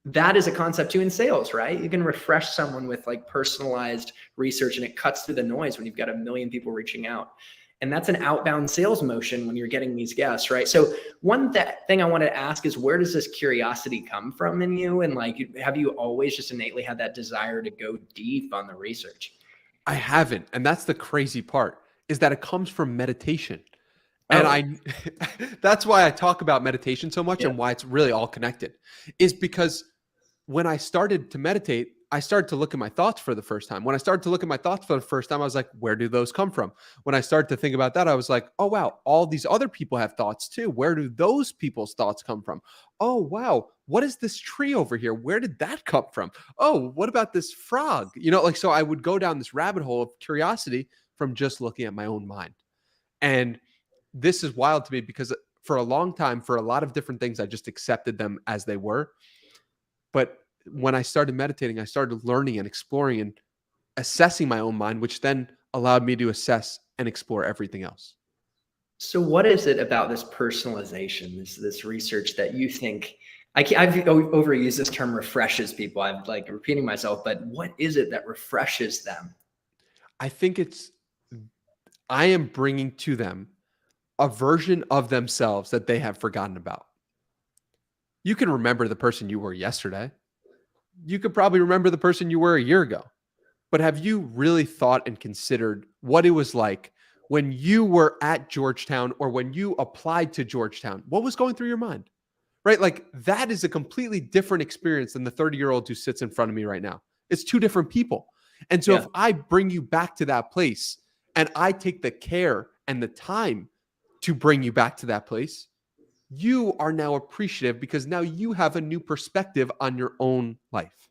That is a concept too in sales, right? You can refresh someone with like personalized research and it cuts through the noise when you've got 1 million people reaching out. And that's an outbound sales motion when you're getting these guests, right? So one thing I want to ask is, where does this curiosity come from in you? And like, have you always just innately had that desire to go deep on the research? I haven't. And that's the crazy part, is that it comes from meditation. And that's why I talk about meditation so much, and why it's really all connected, is because when I started to meditate, I started to look at my thoughts for the first time. When I started to look at my thoughts for the first time, I was like, where do those come from? When I started to think about that, I was like, oh, wow, all these other people have thoughts too. Where do those people's thoughts come from? Oh, wow, what is this tree over here? Where did that come from? Oh, what about this frog? So I would go down this rabbit hole of curiosity from just looking at my own mind. And this is wild to me because for a long time, for a lot of different things, I just accepted them as they were. But when I started meditating, I started learning and exploring and assessing my own mind, which then allowed me to assess and explore everything else. So what is it about this personalization, this research that you think, I've overused this term, refreshes people? I'm like repeating myself, but what is it that refreshes them? I think I am bringing to them a version of themselves that they have forgotten about. You can remember the person you were yesterday. You could probably remember the person you were a year ago. But have you really thought and considered what it was like when you were at Georgetown, or when you applied to Georgetown? What was going through your mind? Right? Like, that is a completely different experience than the 30-year-old who sits in front of me right now. It's two different people. And so if I bring you back to that place, and I take the care and the time to bring you back to that place, you are now appreciative because now you have a new perspective on your own life.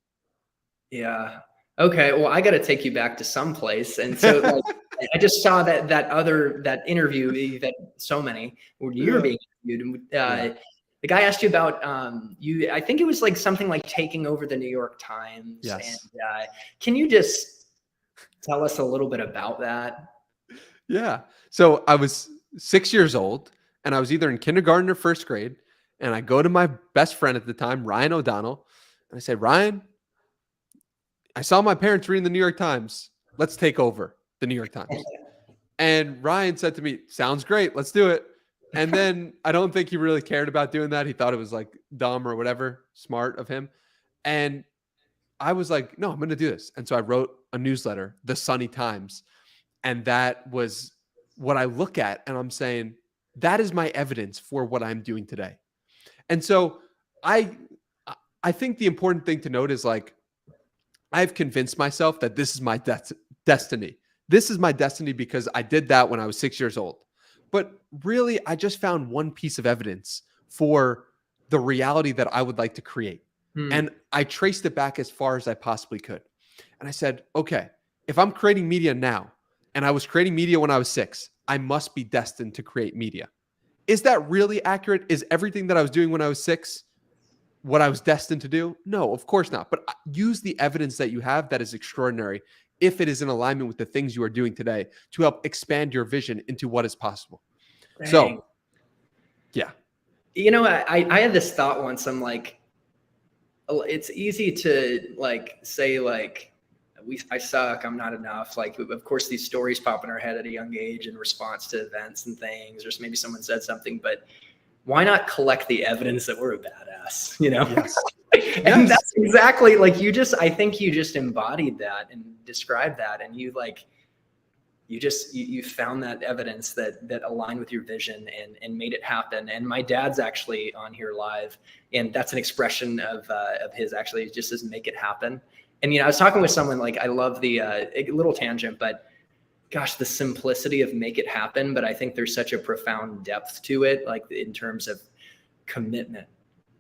Yeah. Okay. Well, I got to take you back to some place. And so like, I just saw that interview that so many where you were being interviewed. The guy asked you about I think it was like something like taking over the New York Times. Yes. And can you just tell us a little bit about that? Yeah. So I was 6 years old, and I was either in kindergarten or first grade. And I go to my best friend at the time, Ryan O'Donnell, and I say, Ryan, I saw my parents reading the New York Times. Let's take over the New York Times. And Ryan said to me, sounds great. Let's do it. And then I don't think he really cared about doing that. He thought it was like dumb or whatever, smart of him. And I was like, no, I'm going to do this. And so I wrote a newsletter, The Sunny Times. And that was what I look at, and I'm saying, that is my evidence for what I'm doing today. And so I think the important thing to note is, like, I've convinced myself that this is my destiny. This is my destiny because I did that when I was 6 years old. But really, I just found one piece of evidence for the reality that I would like to create. And I traced it back as far as I possibly could. And I said, okay, if I'm creating media now, and I was creating media when I was 6, I must be destined to create media. Is that really accurate? Is everything that I was doing when I was 6 what I was destined to do? No, of course not. But use the evidence that you have that is extraordinary, if it is in alignment with the things you are doing today, to help expand your vision into what is possible. Dang. So, yeah. I had this thought once. I'm like, it's easy to like say like, I suck, I'm not enough. Like, of course, these stories pop in our head at a young age in response to events and things, or maybe someone said something, but why not collect the evidence that we're a badass, Yes. And that's exactly like I think you just embodied that and described that. And you found that evidence that aligned with your vision and made it happen. And my dad's actually on here live, and that's an expression of his, actually. It just says, make it happen. And, I was talking with someone, like, I love the a little tangent, but gosh, the simplicity of make it happen. But I think there's such a profound depth to it, like in terms of commitment,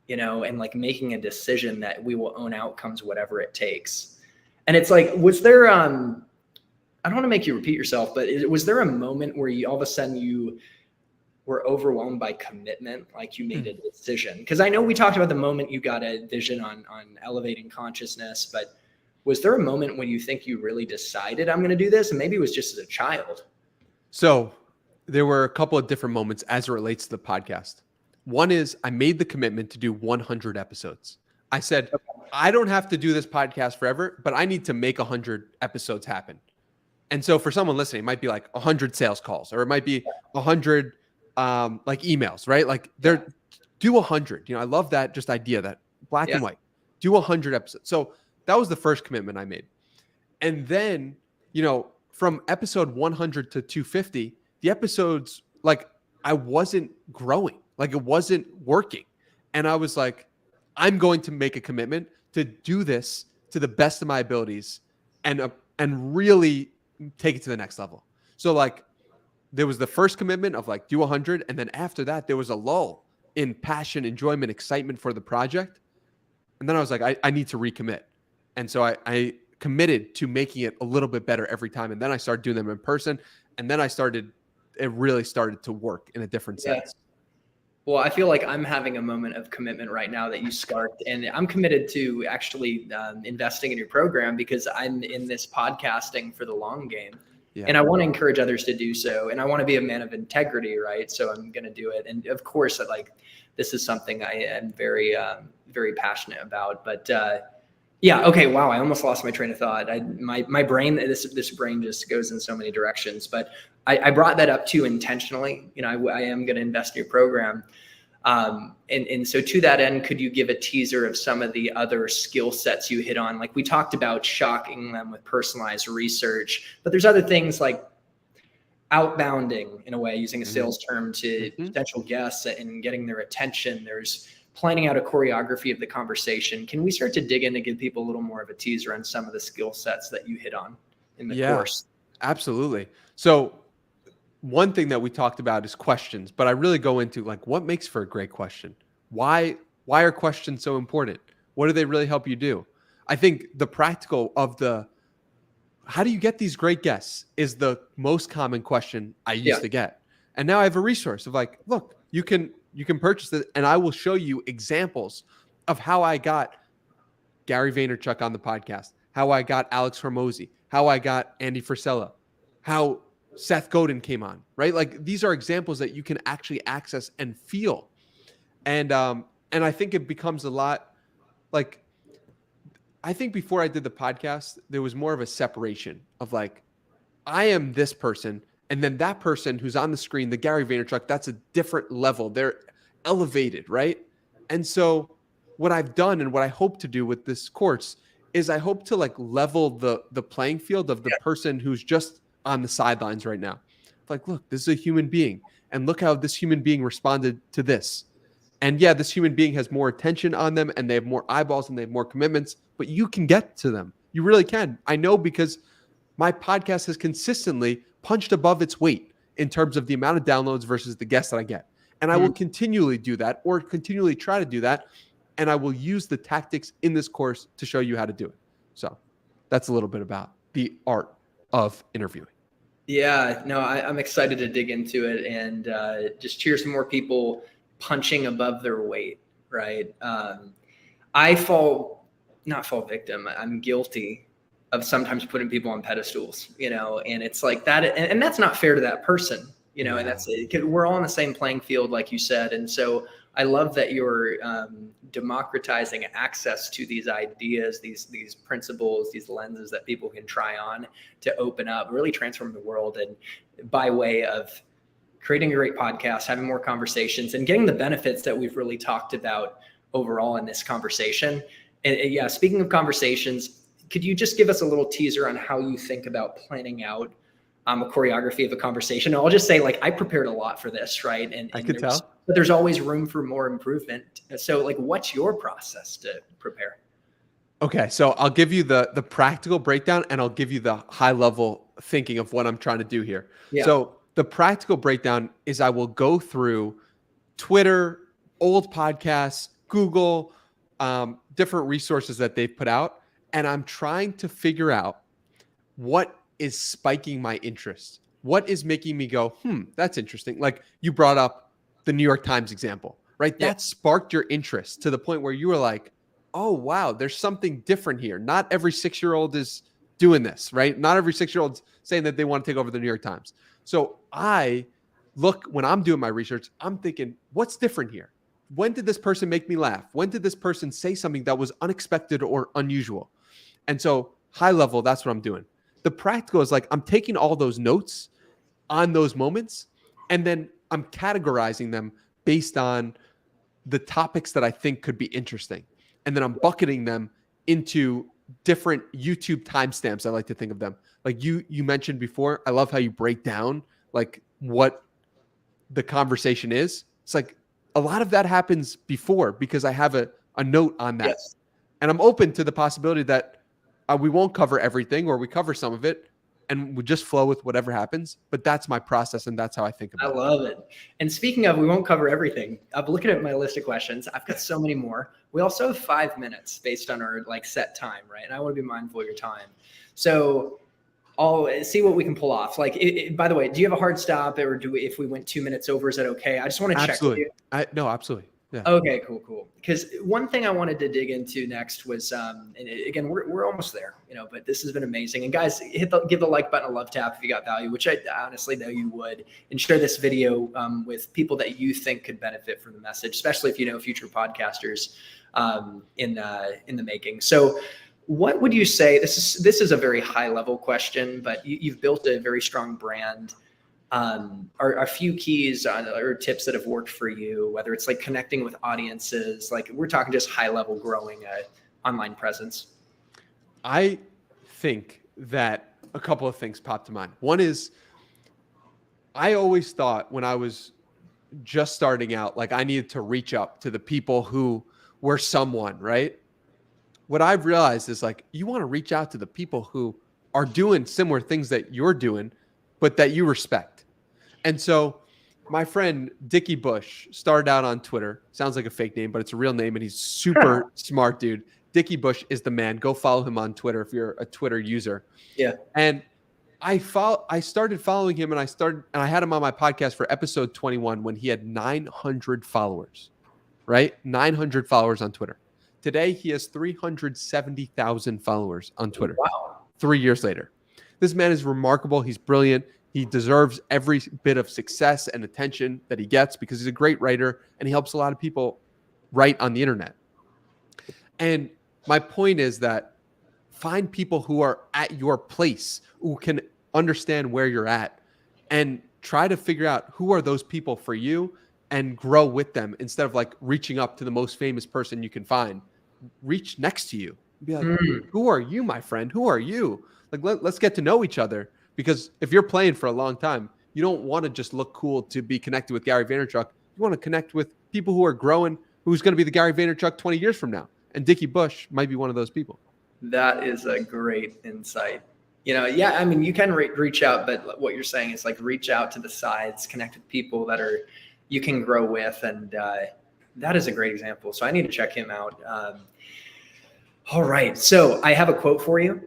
and like making a decision that we will own outcomes, whatever it takes. And it's like, was there, I don't want to make you repeat yourself, but was there a moment where all of a sudden you were overwhelmed by commitment, like you made a decision? Because I know we talked about the moment you got a vision on elevating consciousness, but was there a moment when you think you really decided I'm going to do this? And maybe it was just as a child. So there were a couple of different moments as it relates to the podcast. One is I made the commitment to do 100 episodes. I said, I don't have to do this podcast forever, but I need to make 100 episodes happen. And so for someone listening, it might be like 100 sales calls, or it might be 100 like emails, right? Like do 100. I love that just idea, that black and white. Do 100 episodes. So that was the first commitment I made. And then, from episode 100 to 250, the episodes, like, I wasn't growing, like it wasn't working. And I was like, I'm going to make a commitment to do this to the best of my abilities and really take it to the next level. So like there was the first commitment of like do 100. And then after that, there was a lull in passion, enjoyment, excitement for the project. And then I was like, I need to recommit. And so I committed to making it a little bit better every time. And then I started doing them in person. And then it really started to work in a different sense. Well, I feel like I'm having a moment of commitment right now that you sparked, and I'm committed to actually investing in your program because I'm in this podcasting for the long game. Yeah. And I want to encourage others to do so. And I want to be a man of integrity, right? So I'm going to do it. And of course, this is something I am very, very passionate about. But yeah, okay, wow, I almost lost my train of thought. My brain, this brain just goes in so many directions. But I brought that up too intentionally. I am going to invest in your program. And so to that end, could you give a teaser of some of the other skill sets you hit on? Like we talked about shocking them with personalized research, but there's other things like outbounding, in a way, using a sales term to potential guests and getting their attention. There's planning out a choreography of the conversation. Can we start to dig in to give people a little more of a teaser on some of the skill sets that you hit on in the course? Absolutely. So one thing that we talked about is questions, but I really go into like what makes for a great question. Why are questions so important? What do they really help you do? I think the practical of how do you get these great guests is the most common question I used to get. And now I have a resource of like, look, you can purchase it, and I will show you examples of how I got Gary Vaynerchuk on the podcast, how I got Alex Hormozi, how I got Andy Frisella, how Seth Godin came on, right? Like these are examples that you can actually access and feel. And I think it becomes a lot like, I think before I did the podcast, there was more of a separation of like, I am this person. And then that person who's on the screen, the Gary Vaynerchuk, that's a different level. They're elevated, right? And so what I've done and what I hope to do with this course is I hope to like level the playing field of the person who's just on the sidelines right now. Like, look, this is a human being. And look how this human being responded to this. And yeah, this human being has more attention on them and they have more eyeballs and they have more commitments, but you can get to them. You really can. I know because my podcast has consistently punched above its weight in terms of the amount of downloads versus the guests that I get. And I will continually do that or continually try to do that. And I will use the tactics in this course to show you how to do it. So that's a little bit about the art of interviewing. Yeah, no, I'm excited to dig into it and just cheer some more people punching above their weight, right? I not fall victim. I'm guilty of sometimes putting people on pedestals, and it's like that. And that's not fair to that person, and that's it. We're all on the same playing field, like you said. And so I love that you're democratizing access to these ideas, these principles, these lenses that people can try on to open up, really transform the world. And by way of creating a great podcast, having more conversations, and getting the benefits that we've really talked about overall in this conversation. And speaking of conversations, could you just give us a little teaser on how you think about planning out a choreography of a conversation? And I'll just say, like, I prepared a lot for this, right? And I could tell. But there's always room for more improvement. So, like, what's your process to prepare? Okay, so I'll give you the practical breakdown, and I'll give you the high level thinking of what I'm trying to do here. Yeah. So the practical breakdown is I will go through Twitter, old podcasts, Google, different resources that they've put out. And I'm trying to figure out what is spiking my interest. what is making me go, that's interesting. Like you brought up the New York Times example, right? Yeah. That sparked your interest to the point where you were like, oh, wow, there's something different here. Not every 6-year-old is doing this, right? Not every 6-year-old's saying that they want to take over the New York Times. So I look, when I'm doing my research, I'm thinking, what's different here? When did this person make me laugh? When did this person say something that was unexpected or unusual? And so high level, that's what I'm doing. The practical is like, I'm taking all those notes on those moments, and then I'm categorizing them based on the topics that I think could be interesting. And then I'm bucketing them into different YouTube timestamps. I like to think of them. Like you mentioned before, I love how you break down like what the conversation is. It's like a lot of that happens before because I have a note on that. Yes. And I'm open to the possibility that we won't cover everything, or we cover some of it and we just flow with whatever happens. But that's my process, and that's how I think about it. I love it. And speaking of, we won't cover everything. I'm looking at my list of questions. I've got so many more. We also have 5 minutes based on our like set time, right? And I want to be mindful of your time. So I'll see what we can pull off. Like, by the way, do you have a hard stop, or if we went 2 minutes over, is that okay? I just want to check with you. No, absolutely. Yeah. Okay, cool. Because one thing I wanted to dig into next was, and again, we're almost there, but this has been amazing. And guys, give the like button a love tap if you got value, which I honestly know you would, and share this video with people that you think could benefit from the message, especially if you know future podcasters in the making. So what would you say, this is a very high level question, but you've built a very strong brand. Are a few keys or tips that have worked for you, whether it's like connecting with audiences, like we're talking just high level growing online presence? I think that a couple of things pop to mind. One is, I always thought when I was just starting out, like I needed to reach up to the people who were someone, right? What I've realized is like, you want to reach out to the people who are doing similar things that you're doing, but that you respect. And so my friend Dickie Bush started out on Twitter. Sounds like a fake name, but it's a real name, and he's super smart, dude. Dickie Bush is the man. Go follow him on Twitter if you're a Twitter user. Yeah. And I started following him, and I had him on my podcast for episode 21 when he had 900 followers, right? 900 followers on Twitter. Today he has 370,000 followers on Twitter. Wow. 3 years later. This man is remarkable. He's brilliant. He deserves every bit of success and attention that he gets because he's a great writer and he helps a lot of people write on the internet. And my point is that find people who are at your place, who can understand where you're at, and try to figure out who are those people for you and grow with them instead of like reaching up to the most famous person you can find. Reach next to you. Be like, who are you, my friend? Who are you? Like, let's get to know each other. Because if you're playing for a long time, you don't want to just look cool to be connected with Gary Vaynerchuk. You want to connect with people who are growing, who's going to be the Gary Vaynerchuk 20 years from now. And Dickie Bush might be one of those people. That is a great insight. Yeah, I mean, you can reach out, but what you're saying is like reach out to the sides, connect with people that you can grow with. And that is a great example. So I need to check him out. All right. So I have a quote for you.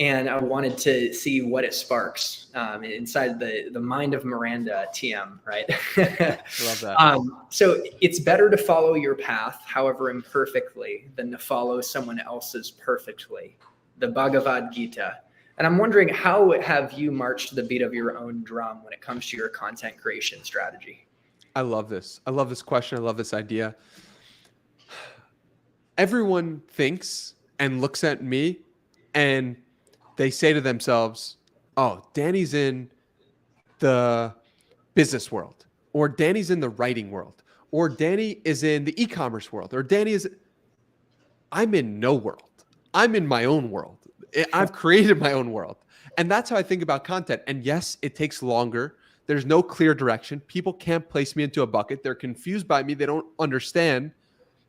And I wanted to see what it sparks inside the mind of Miranda TM, right? Love that. So it's better to follow your path, however imperfectly, than to follow someone else's perfectly. The Bhagavad Gita. And I'm wondering, how have you marched to the beat of your own drum when it comes to your content creation strategy? I love this. I love this question. I love this idea. Everyone thinks and looks at me and they say to themselves, oh, Danny's in the business world, or Danny's in the writing world, or Danny is in the e-commerce world, or I'm in no world. I'm in my own world. I've created my own world. And that's how I think about content. And yes, it takes longer. There's no clear direction. People can't place me into a bucket. They're confused by me. They don't understand.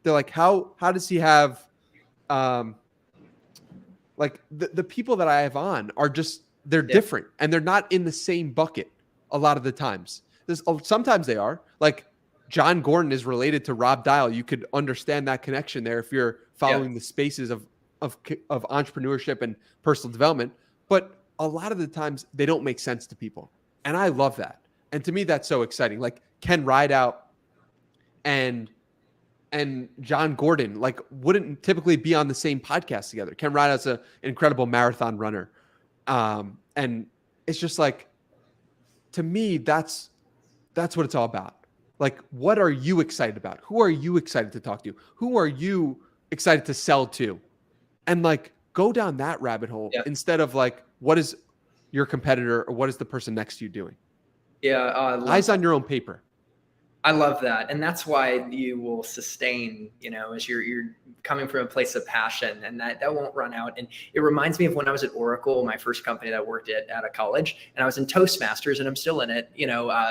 They're like, how does he have, like the people that I have on are just, they're different and they're not in the same bucket a lot of the times. Sometimes they are. Like John Gordon is related to Rob Dial. You could understand that connection there if you're following the spaces of entrepreneurship and personal development. But a lot of the times they don't make sense to people. And I love that. And to me, that's so exciting. Like Ken Rideout and John Gordon like wouldn't typically be on the same podcast together. Ken Rideout's an incredible marathon runner. And it's just like, to me, that's what it's all about. Like, what are you excited about? Who are you excited to talk to? Who are you excited to sell to? And like, go down that rabbit hole instead of like, what is your competitor or what is the person next to you doing? Yeah. Eyes on your own paper. I love that. And that's why you will sustain, as you're coming from a place of passion, and that won't run out. And it reminds me of when I was at Oracle, my first company that I worked at a college, and I was in Toastmasters, and I'm still in it,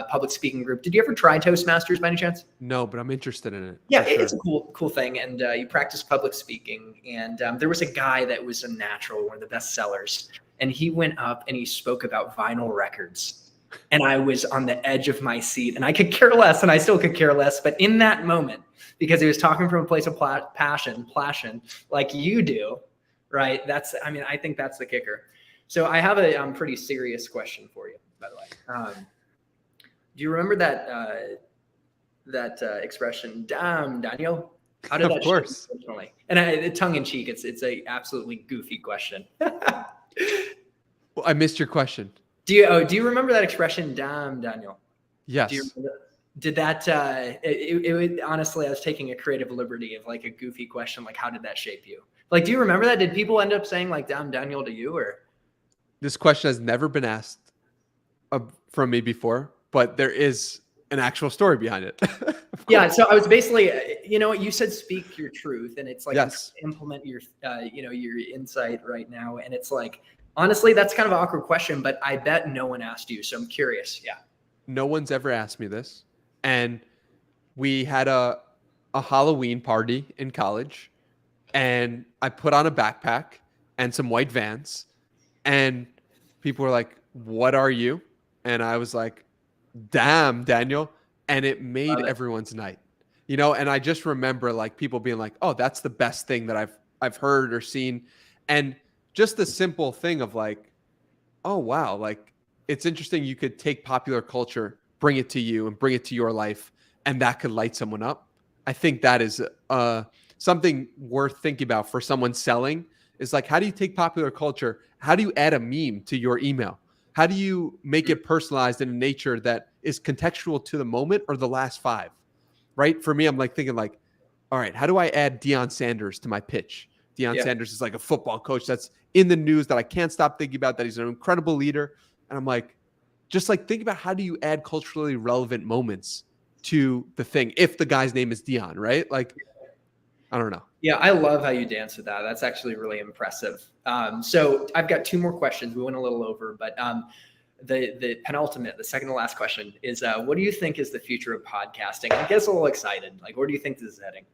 public speaking group. Did you ever try Toastmasters by any chance? No, but I'm interested in it. Yeah, it's a cool thing. And you practice public speaking. And there was a guy that was a natural, one of the best sellers. And he went up and he spoke about vinyl records. And I was on the edge of my seat, and I could care less, and I still could care less. But in that moment, because he was talking from a place of passion, like you do, right? I think that's the kicker. So I have a pretty serious question for you, by the way. Do you remember that expression, "Damn, Daniel"? How did that? Of course. Originally? And tongue in cheek, it's a absolutely goofy question. Well, I missed your question. Do you remember that expression, "Damn, Daniel"? Yes. Do you remember that? Did that? Honestly, I was taking a creative liberty of like a goofy question, like how did that shape you? Like, do you remember that? Did people end up saying like "Damn, Daniel" to you, or? This question has never been asked from me before, but there is an actual story behind it. Yeah. So I was basically, you said speak your truth, and it's like implement your, your insight right now, and it's like. Honestly, that's kind of an awkward question, but I bet no one asked you. So I'm curious. Yeah. No one's ever asked me this. And we had a Halloween party in college, and I put on a backpack and some white Vans, and people were like, "What are you?" And I was like, "Damn, Daniel." And it made everyone's night, and I just remember like people being like, "Oh, that's the best thing that I've heard or seen." And just the simple thing of like, oh, wow, like it's interesting. You could take popular culture, bring it to you and bring it to your life, and that could light someone up. I think that is something worth thinking about for someone selling is like, how do you take popular culture? How do you add a meme to your email? How do you make it personalized in a nature that is contextual to the moment or the last 5, right? For me, I'm like thinking like, all right, how do I add Deion Sanders to my pitch? Deion Sanders is like a football coach that's in the news that I can't stop thinking about, that he's an incredible leader. And I'm like, just like think about how do you add culturally relevant moments to the thing if the guy's name is Deion, right? Like, I don't know. Yeah, I love how you dance with that. That's actually really impressive. So I've got 2 more questions. We went a little over, but the penultimate, the second to last question is, what do you think is the future of podcasting? I get a little excited. Like, where do you think this is heading?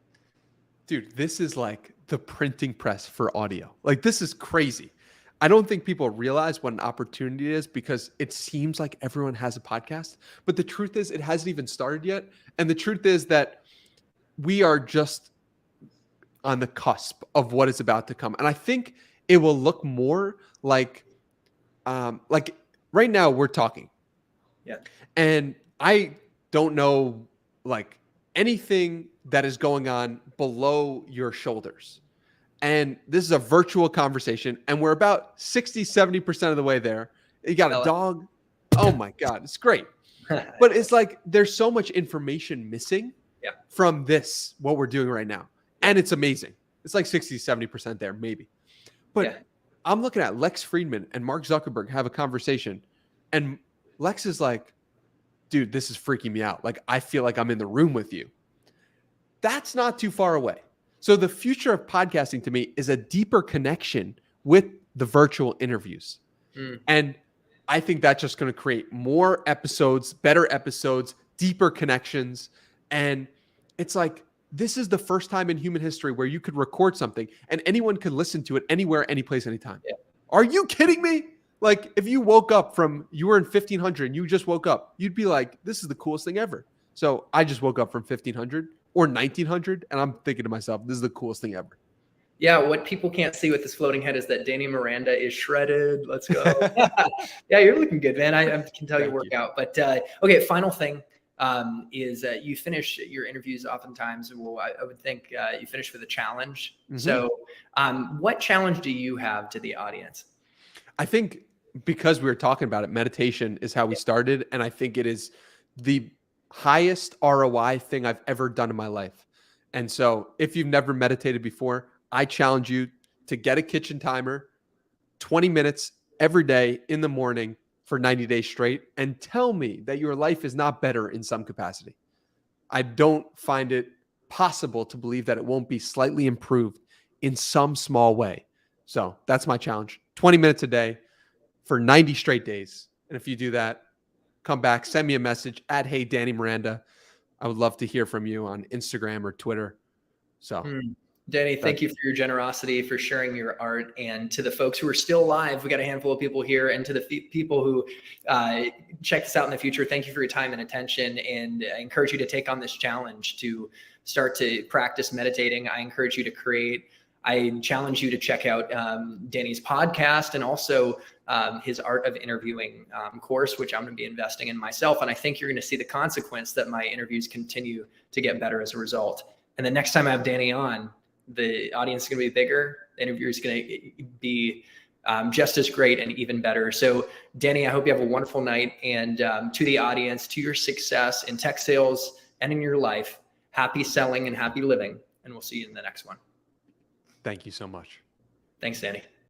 Dude, this is like the printing press for audio. Like, this is crazy. I don't think people realize what an opportunity it is because it seems like everyone has a podcast. But the truth is, it hasn't even started yet. And the truth is that we are just on the cusp of what is about to come. And I think it will look more like right now we're talking. Yeah. And I don't know like anything that is going on below your shoulders. And this is a virtual conversation, and we're about 60, 70% of the way there. You got a dog. Oh my God, it's great. But it's like there's so much information missing from this, what we're doing right now. And it's amazing. It's like 60, 70% there, maybe. But I'm looking at Lex Friedman and Mark Zuckerberg have a conversation, and Lex is like, dude, this is freaking me out. Like, I feel like I'm in the room with you. That's not too far away. So the future of podcasting to me is a deeper connection with the virtual interviews. And I think that's just going to create more episodes, better episodes, deeper connections. And it's like, this is the first time in human history where you could record something and anyone could listen to it anywhere, anyplace, anytime. Yeah. Are you kidding me? Like, if you woke up you were in 1500 and you just woke up, you'd be like, this is the coolest thing ever. So I just woke up from 1500 or 1900 and I'm thinking to myself, this is the coolest thing ever. Yeah, what people can't see with this floating head is that Danny Miranda is shredded. Let's go. Yeah, you're looking good, man. I can tell you Thank work you. out. But okay, final thing is you finish your interviews oftentimes. Well, I would think you finish with a challenge. So what challenge do you have to the audience? I think because we were talking about it, meditation is how we started. And I think it is the highest ROI thing I've ever done in my life. And so if you've never meditated before, I challenge you to get a kitchen timer, 20 minutes every day in the morning for 90 days straight, and tell me that your life is not better in some capacity. I don't find it possible to believe that it won't be slightly improved in some small way. So that's my challenge. 20 minutes a day for 90 straight days. And if you do that, come back, send me a message at Hey Danny Miranda. I would love to hear from you on Instagram or Twitter. So Danny, thank you for your generosity, for sharing your art. And to the folks who are still alive, we got a handful of people here. And to the people who check this out in the future, thank you for your time and attention. And I encourage you to take on this challenge to start to practice meditating. I encourage you to create. I challenge you to check out Danny's podcast and also his Art of Interviewing course, which I'm going to be investing in myself. And I think you're going to see the consequence that my interviews continue to get better as a result. And the next time I have Danny on, the audience is going to be bigger. The interview is going to be just as great and even better. So Danny, I hope you have a wonderful night. And to the audience, to your success in tech sales and in your life, happy selling and happy living. And we'll see you in the next one. thank you so much. Thanks, Danny.